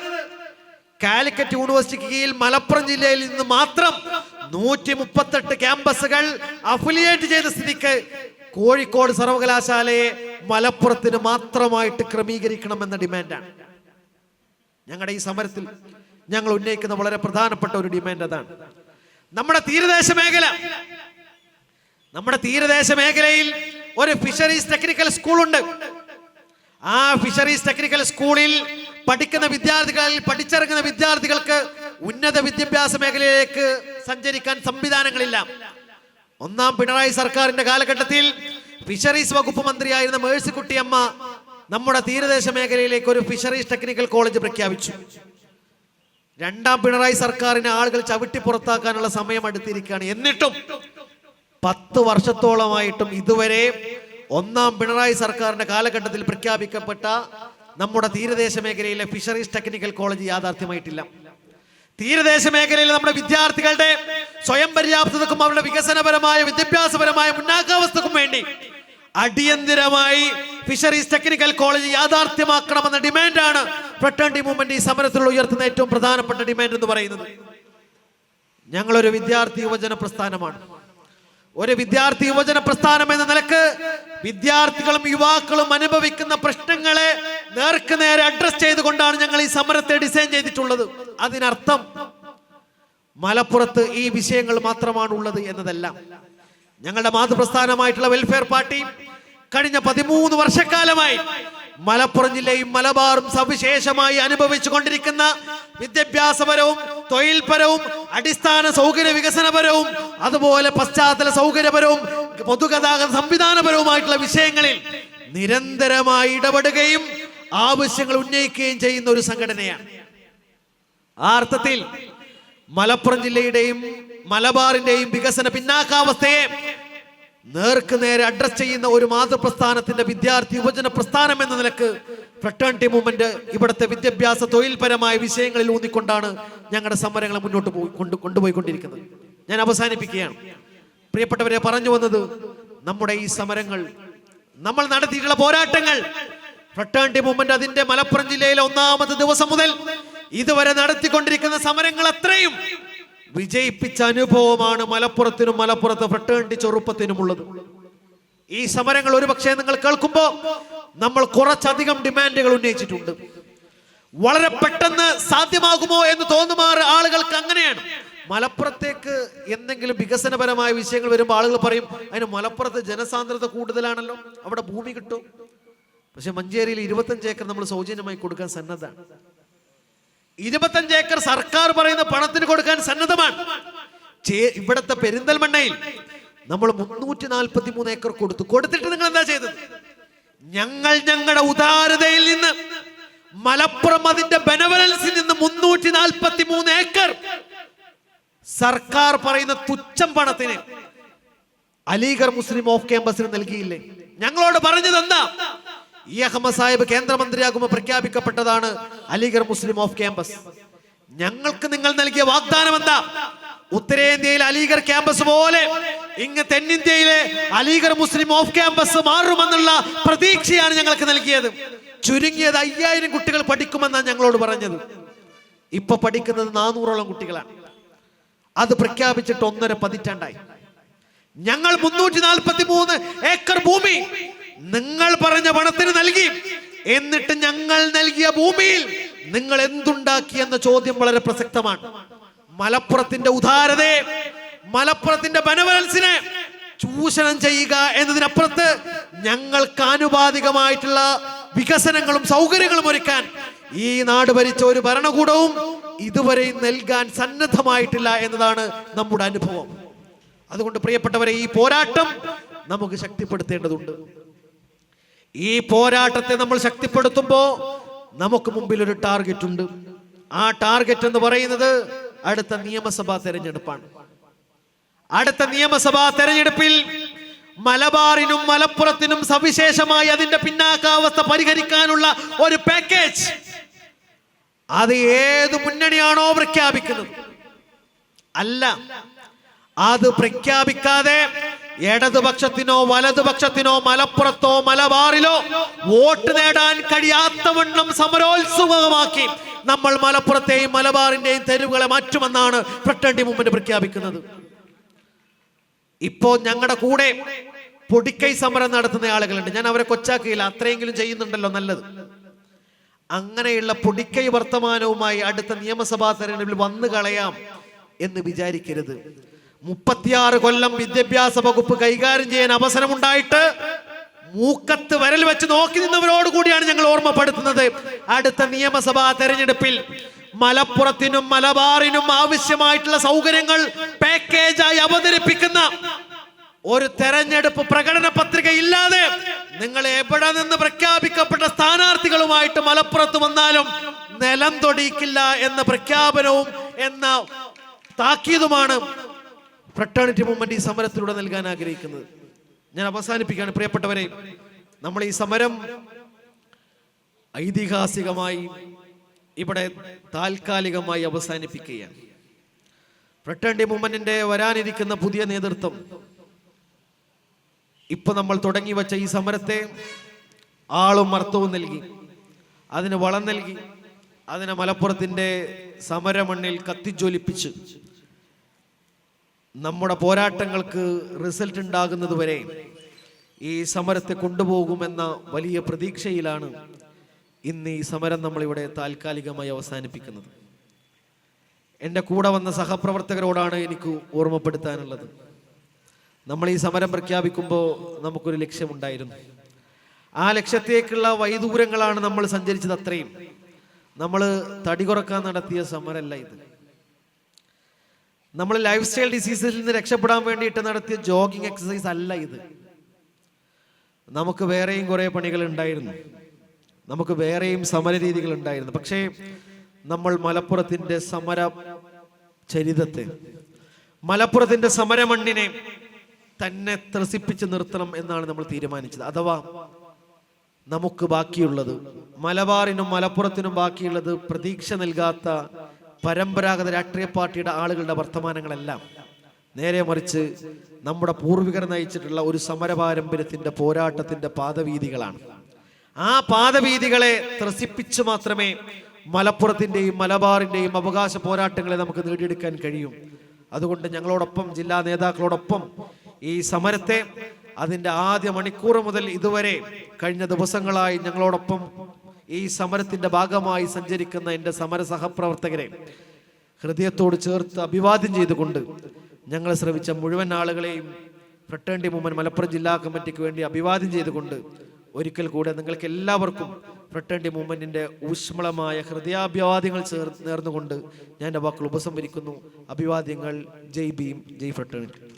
കാലിക്കറ്റ് യൂണിവേഴ്സിറ്റിക്ക് കീഴിൽ മലപ്പുറം ജില്ലയിൽ നിന്ന് മാത്രം 138 ക്യാമ്പസുകൾ അഫിലിയേറ്റ് ചെയ്ത സ്ഥിതിക്ക് കോഴിക്കോട് സർവകലാശാലയെ മലപ്പുറത്തിന് മാത്രമായിട്ട് ക്രമീകരിക്കണമെന്ന ഡിമാൻഡാണ്. ഞങ്ങളുടെ ഈ സമരത്തിൽ ഞങ്ങൾ ഉന്നയിക്കുന്ന വളരെ പ്രധാനപ്പെട്ട ഒരു ഡിമാൻഡ് അതാണ്. നമ്മുടെ തീരദേശ മേഖലയിൽ ഒരു ഫിഷറീസ് ടെക്നിക്കൽ സ്കൂളുണ്ട്. ആ ഫിഷറീസ് ടെക്നിക്കൽ സ്കൂളിൽ പഠിച്ചിറങ്ങുന്ന വിദ്യാർത്ഥികൾക്ക് ഉന്നത വിദ്യാഭ്യാസ മേഖലയിലേക്ക് സഞ്ചരിക്കാൻ സംവിധാനങ്ങളില്ല. 1ാം പിണറായി സർക്കാരിന്റെ കാലഘട്ടത്തിൽ ഫിഷറീസ് വകുപ്പ് മന്ത്രിയായിരുന്ന മേഴ്സിക്കുട്ടിയമ്മ നമ്മുടെ തീരദേശ മേഖലയിലേക്ക് ഒരു ഫിഷറീസ് ടെക്നിക്കൽ കോളേജ് പ്രഖ്യാപിച്ചു. 2ാം പിണറായി സർക്കാരിനെ ആളുകൾ ചവിട്ടി പുറത്താക്കാനുള്ള സമയം അടുത്തിരിക്കുകയാണ്. എന്നിട്ടും 10 വർഷത്തോളമായിട്ടും ഇതുവരെ 1ാം പിണറായി സർക്കാരിന്റെ കാലഘട്ടത്തിൽ പ്രഖ്യാപിക്കപ്പെട്ട നമ്മുടെ തീരദേശ മേഖലയിലെ ഫിഷറീസ് ടെക്നിക്കൽ കോളേജ് യാഥാർത്ഥ്യമായിട്ടില്ല. തീരദേശ മേഖലയിൽ നമ്മുടെ വിദ്യാർത്ഥികളുടെ സ്വയം പര്യാപ്തതക്കും അവരുടെ വികസനപരമായ വിദ്യാഭ്യാസപരമായ മുന്നാക്കാവസ്ഥക്കും വേണ്ടി അടിയന്തിരമായി ഫിഷറീസ് ടെക്നിക്കൽ കോളേജ് യാഥാർത്ഥ്യമാക്കണമെന്ന ഡിമാൻഡാണ് ഫ്രട്ടേണിറ്റി മൂവ്മെന്റ് ഈ സമരത്തിൽ ഉയർത്തുന്ന ഏറ്റവും പ്രധാനപ്പെട്ട ഡിമാൻഡ് എന്ന് പറയുന്നത്. ഞങ്ങളൊരു വിദ്യാർത്ഥി യുവജന പ്രസ്ഥാനമാണ്. ഒരു വിദ്യാർത്ഥി യുവജന പ്രസ്ഥാനം എന്ന നിലക്ക് വിദ്യാർത്ഥികളും യുവാക്കളും അനുഭവിക്കുന്ന പ്രശ്നങ്ങളെ നേർക്കുനേരെ അഡ്രസ് ചെയ്തുകൊണ്ടാണ് ഞങ്ങൾ ഈ സമരത്തെ ഡിസൈൻ ചെയ്തിട്ടുള്ളത്. അതിനർത്ഥം മലപ്പുറത്ത് ഈ വിഷയങ്ങൾ മാത്രമാണ് ഉള്ളത് എന്നതല്ല. ഞങ്ങളുടെ മാതൃപ്രസ്ഥാനമായിട്ടുള്ള വെൽഫെയർ പാർട്ടി കഴിഞ്ഞ 13 വർഷക്കാലമായി മലപ്പുറം ജില്ലയും മലബാറും സവിശേഷമായി അനുഭവിച്ചു കൊണ്ടിരിക്കുന്ന വിദ്യാഭ്യാസപരവും തൊഴിൽപരവും അടിസ്ഥാന സൗകര്യ വികസനപരവും അതുപോലെ പശ്ചാത്തല സൗകര്യപരവും പൊതുഗതാഗത സംവിധാനപരവുമായിട്ടുള്ള വിഷയങ്ങളിൽ നിരന്തരമായി ഇടപെടുകയും ആവശ്യങ്ങൾ ഉന്നയിക്കുകയും ചെയ്യുന്ന ഒരു സംഘടനയാണ്. ആ അർത്ഥത്തിൽ മലപ്പുറം ജില്ലയുടെയും മലബാറിന്റെയും വികസന പിന്നാക്കാവസ്ഥയെ നേർക്കുനേരെ അഡ്രസ് ചെയ്യുന്ന ഒരു മാതൃപ്രസ്ഥാനത്തിന്റെ വിദ്യാർത്ഥി യുവജന പ്രസ്ഥാനം എന്ന നിലക്ക് ഫ്രട്ടേണിറ്റി മൂവ്മെന്റ് ഇവിടുത്തെ വിദ്യാഭ്യാസ തൊഴിൽപരമായ വിഷയങ്ങളിൽ ഊന്നിക്കൊണ്ടാണ് ഞങ്ങളുടെ സമരങ്ങളെ മുന്നോട്ട് കൊണ്ടുപോയിക്കൊണ്ടിരിക്കുന്നത്. ഞാൻ അവസാനിപ്പിക്കുകയാണ്. പ്രിയപ്പെട്ടവരെ, പറഞ്ഞു വന്നത് നമ്മുടെ ഈ സമരങ്ങൾ, നമ്മൾ നടത്തിയിട്ടുള്ള പോരാട്ടങ്ങൾ, ഫ്രട്ടേണിറ്റി മൂവ്മെന്റ് അതിന്റെ മലപ്പുറം ജില്ലയിലെ 1ാമത്തെ ദിവസം മുതൽ ഇതുവരെ നടത്തിക്കൊണ്ടിരിക്കുന്ന സമരങ്ങൾ അത്രയും വിജയിപ്പിച്ച അനുഭവമാണ് മലപ്പുറത്തിനും മലപ്പുറത്തെ ഫ്രട്ടേണിറ്റി ചെറുപ്പത്തിനുമുള്ളത്. ഈ സമരങ്ങൾ ഒരുപക്ഷെ നിങ്ങൾ കേൾക്കുമ്പോൾ നമ്മൾ കുറച്ചധികം ഡിമാൻഡുകൾ ഉന്നയിച്ചിട്ടുണ്ട്. വളരെ പെട്ടെന്ന് സാധ്യമാകുമോ എന്ന് തോന്നുമാറ് ആളുകൾക്ക് അങ്ങനെയാണ്. മലപ്പുറത്തേക്ക് എന്തെങ്കിലും വികസനപരമായ വിഷയങ്ങൾ വരുമ്പോൾ ആളുകൾ പറയും, അതിന് മലപ്പുറത്ത് ജനസാന്ദ്രത കൂടുതലാണല്ലോ, അവിടെ ഭൂമി കിട്ടും. പക്ഷെ മഞ്ചേരിയിൽ 25 ഏക്കർ നമ്മൾ സൗജന്യമായി കൊടുക്കാൻ സന്നദ്ധമാണ്. 25 ഏക്കർ സർക്കാർ പറയുന്ന പണത്തിന് കൊടുക്കാൻ സന്നദ്ധമാണ്. ഇവിടത്തെ പെരിന്തൽമണ്ണയിൽ നമ്മൾ 343 ഏക്കർ കൊടുത്തിട്ട് നിങ്ങൾ എന്താ ചെയ്തത്? ഞങ്ങളുടെ ഉദാരതയിൽ നിന്ന് മലപ്പുറം അതിന്റെ ബെനവലൻസിൽ നിന്ന് 343 ഏക്കർ സർക്കാർ പറയുന്ന തുച്ഛം പണത്തിന് അലിഗർ മുസ്ലിം ഓഫ് ക്യാമ്പസിന് നൽകിയില്ലേ? ഞങ്ങളോട് പറഞ്ഞത് എന്താ? ഈ അഹമ്മദ് സാഹിബ് കേന്ദ്രമന്ത്രിയാകുമ്പോൾ പ്രഖ്യാപിക്കപ്പെട്ടതാണ് അലിഗർ മുസ്ലിം ഓഫ് ക്യാമ്പസ്. ഞങ്ങൾക്ക് നിങ്ങൾ നൽകിയ വാഗ്ദാനം എന്താ? ഉത്തരേന്ത്യയിൽ അലിഗർ ക്യാമ്പസ് പോലെ ഇങ്ങ് തെന്നിന്ത്യയിലെ അലിഗർ മുസ്ലിം ഓഫ് ക്യാമ്പസ് മാറുമെന്നുള്ള പ്രതീക്ഷയാണ് ഞങ്ങൾക്ക് നൽകിയത്. ചുരുങ്ങിയത് 5000 കുട്ടികൾ പഠിക്കുമെന്നാണ് ഞങ്ങളോട് പറഞ്ഞത്. ഇപ്പൊ പഠിക്കുന്നത് 400ഓളം കുട്ടികളാണ്. അത് പ്രഖ്യാപിച്ചിട്ട് 1.5 പതിറ്റാണ്ടായി. ഞങ്ങൾ 343 ഏക്കർ ഭൂമി നിങ്ങൾ പറഞ്ഞ പണത്തിന് നൽകി. എന്നിട്ട് ഞങ്ങൾ നൽകിയ ഭൂമിയിൽ നിങ്ങൾ എന്തുണ്ടാക്കി എന്ന ചോദ്യം വളരെ പ്രസക്തമാണ്. മലപ്പുറത്തിന്റെ ഉദാരതയെ, മലപ്പുറത്തിന്റെ ബെനവലൻസിനെ ചൂഷണം ചെയ്യുക എന്നതിനപ്പുറത്ത് ഞങ്ങൾക്ക് ആനുപാതികമായിട്ടുള്ള വികസനങ്ങളും സൗകര്യങ്ങളും ഒരുക്കാൻ ഈ നാട് ഭരിച്ച ഒരു ഭരണകൂടവും ഇതുവരെയും നൽകാൻ സന്നദ്ധമായിട്ടില്ല എന്നതാണ് നമ്മുടെ അനുഭവം. അതുകൊണ്ട് പ്രിയപ്പെട്ടവരെ, ഈ പോരാട്ടം നമുക്ക് ശക്തിപ്പെടുത്തേണ്ടതുണ്ട്. ഈ പോരാട്ടത്തെ നമ്മൾ ശക്തിപ്പെടുത്തുമ്പോൾ നമുക്ക് മുമ്പിൽ ഒരു ടാർഗറ്റ് ഉണ്ട്. ആ ടാർഗറ്റ് എന്ന് പറയുന്നത് അടുത്ത നിയമസഭാ തെരഞ്ഞെടുപ്പാണ്. അടുത്ത നിയമസഭാ തെരഞ്ഞെടുപ്പിൽ മലബാറിനും മലപ്പുറത്തിനും സവിശേഷമായി അതിന്റെ പിന്നാക്കാവസ്ഥ പരിഹരിക്കാനുള്ള ഒരു പാക്കേജ് അത് ഏത് മുന്നണിയാണോ പ്രഖ്യാപിക്കുന്നത്, അല്ല, അത് പ്രഖ്യാപിക്കാതെ ഇടതുപക്ഷത്തിനോ വലതുപക്ഷത്തിനോ മലപ്പുറത്തോ മലബാറിലോ വോട്ട് നേടാൻ കഴിയാത്തവണ്ണം സമരോത്സുകമാക്കി നമ്മൾ മലപ്പുറത്തെയും മലബാറിന്റെയും തെരുവുകളെ മാറ്റുമെന്നാണ് ഫ്രട്ടേണിറ്റി മൂവ്മെന്റ് പ്രഖ്യാപിക്കുന്നത്. ഇപ്പോ ഞങ്ങളുടെ കൂടെ പൊടിക്കൈ സമരം നടത്തുന്ന ആളുകളുണ്ട്. ഞാൻ അവരെ കൊച്ചാക്കിയില്ല, അത്രയെങ്കിലും ചെയ്യുന്നുണ്ടല്ലോ, നല്ലത്. അങ്ങനെയുള്ള പൊടിക്കൈ വർത്തമാനവുമായി അടുത്ത നിയമസഭാ തെരഞ്ഞെടുപ്പിൽ വന്നു കളയാം എന്ന് വിചാരിക്കരുത്. 36 കൊല്ലം വിദ്യാഭ്യാസ വകുപ്പ് കൈകാര്യം ചെയ്യാൻ അവസരമുണ്ടായിട്ട് മൂക്കത്ത് വിരൽ വെച്ച് നോക്കി നിന്നവരോട് കൂടിയാണ് ഞങ്ങൾ ഓർമ്മപ്പെടുത്തുന്നത്. അടുത്ത നിയമസഭാ തെരഞ്ഞെടുപ്പിൽ മലപ്പുറത്തിനും മലബാറിനും ആവശ്യമായിട്ടുള്ള സൗകര്യങ്ങൾ പാക്കേജായി അവതരിപ്പിക്കുന്ന ഒരു തെരഞ്ഞെടുപ്പ് പ്രകടന പത്രിക ഇല്ലാതെ നിങ്ങൾ എവിടെ നിന്ന് പ്രഖ്യാപിക്കപ്പെട്ട സ്ഥാനാർത്ഥികളുമായിട്ട് മലപ്പുറത്ത് വന്നാലും നിലം തൊടിയിക്കില്ല എന്ന പ്രഖ്യാപനവും എന്ന താക്കീതുമാണ് ഫ്രട്ടേണിറ്റി മൂവ്മെന്റ് ഈ സമരത്തിലൂടെ നൽകാൻ ആഗ്രഹിക്കുന്നത്. ഞാൻ അവസാനിപ്പിക്കുകയാണ്. പ്രിയപ്പെട്ടവരെ, നമ്മൾ ഈ സമരം ഐതിഹാസികമായി ഇവിടെ താൽക്കാലികമായി അവസാനിപ്പിക്കുകയാണ്. ഫ്രട്ടേണിറ്റി മൂവ്മെന്റിന്റെ വരാനിരിക്കുന്ന പുതിയ നേതൃത്വം ഇപ്പൊ നമ്മൾ തുടങ്ങി വച്ച ഈ സമരത്തെ ആളും അർത്ഥവും നൽകി, അതിന് വളം നൽകി, അതിനെ മലപ്പുറത്തിന്റെ സമരമണ്ണിൽ കത്തിജ്വലിപ്പിച്ച് നമ്മുടെ പോരാട്ടങ്ങൾക്ക് റിസൾട്ട് ഉണ്ടാകുന്നത് വരെ ഈ സമരത്തെ കൊണ്ടുപോകുമെന്ന വലിയ പ്രതീക്ഷയിലാണ് ഇന്ന് ഈ സമരം നമ്മളിവിടെ താൽക്കാലികമായി അവസാനിപ്പിക്കുന്നത്. എൻ്റെ കൂടെ വന്ന സഹപ്രവർത്തകരോടാണ് എനിക്ക് ഓർമ്മപ്പെടുത്താനുള്ളത്. നമ്മൾ ഈ സമരം പ്രഖ്യാപിക്കുമ്പോൾ നമുക്കൊരു ലക്ഷ്യമുണ്ടായിരുന്നു. ആ ലക്ഷ്യത്തേക്കുള്ള വൈദൂരങ്ങളാണ് നമ്മൾ സഞ്ചരിച്ചത്. അത്രയും നമ്മൾ തടി കുറക്കാൻ നടത്തിയ സമരമല്ല ഇത്. നമ്മൾ ലൈഫ് സ്റ്റൈൽ ഡിസീസിൽ നിന്ന് രക്ഷപ്പെടാൻ വേണ്ടിയിട്ട് നടത്തിയ ജോഗിങ് എക്സസൈസ് അല്ല ഇത്. നമുക്ക് വേറെയും കുറേ പണികൾ ഉണ്ടായിരുന്നു, നമുക്ക് വേറെയും സമര രീതികൾ ഉണ്ടായിരുന്നു. പക്ഷേ നമ്മൾ മലപ്പുറത്തിന്റെ സമര ചരിതത്തെ, മലപ്പുറത്തിന്റെ സമരമണ്ണിനെ തന്നെ ത്രസിപ്പിച്ച് നിർത്തണം എന്നാണ് നമ്മൾ തീരുമാനിച്ചത്. അഥവാ നമുക്ക് ബാക്കിയുള്ളത്, മലബാറിനും മലപ്പുറത്തിനും ബാക്കിയുള്ളത് പ്രതീക്ഷ നൽകാത്ത പരമ്പരാഗത രാഷ്ട്രീയ പാർട്ടിയുടെ ആളുകളുടെ വർത്തമാനങ്ങളെല്ലാം നേരെ മറിച്ച് നമ്മുടെ പൂർവികർ നയിച്ചിട്ടുള്ള ഒരു സമര പാരമ്പര്യത്തിന്റെ പോരാട്ടത്തിന്റെ പാദവീതികളാണ്. ആ പാദവീതികളെ ത്രസിപ്പിച്ച് മാത്രമേ മലപ്പുറത്തിന്റെയും മലബാറിന്റെയും അവകാശ പോരാട്ടങ്ങളെ നമുക്ക് നേടിയെടുക്കാൻ കഴിയും. അതുകൊണ്ട് ഞങ്ങളോടൊപ്പം, ജില്ലാ നേതാക്കളോടൊപ്പം ഈ സമരത്തെ അതിൻ്റെ ആദ്യ മണിക്കൂർ മുതൽ ഇതുവരെ കഴിഞ്ഞ ദിവസങ്ങളായി ഞങ്ങളോടൊപ്പം ഈ സമരത്തിന്റെ ഭാഗമായി സഞ്ചരിക്കുന്ന എൻ്റെ സമര സഹപ്രവർത്തകരെ ഹൃദയത്തോട് ചേർത്ത് അഭിവാദ്യം ചെയ്തുകൊണ്ട് ഞങ്ങൾ ശ്രമിച്ച മുഴുവൻ ആളുകളെയും ഫ്രട്ടേണിറ്റി മൂവ്മെന്റ് മലപ്പുറം ജില്ലാ കമ്മിറ്റിക്ക് വേണ്ടി അഭിവാദ്യം ചെയ്തുകൊണ്ട് ഒരിക്കൽ കൂടെ നിങ്ങൾക്ക് എല്ലാവർക്കും ഫ്രട്ടേണിറ്റി മൂവ്മെന്റിന്റെ ഊഷ്മളമായ ഹൃദയാഭിവാദ്യങ്ങൾ നേർന്നുകൊണ്ട് ഞാൻ എൻ്റെ വാക്കുകൾ ഉപസംഹരിക്കുന്നു. അഭിവാദ്യങ്ങൾ. ജയ് ഭീം, ജയ് ഫ്രട്ടേണിറ്റി.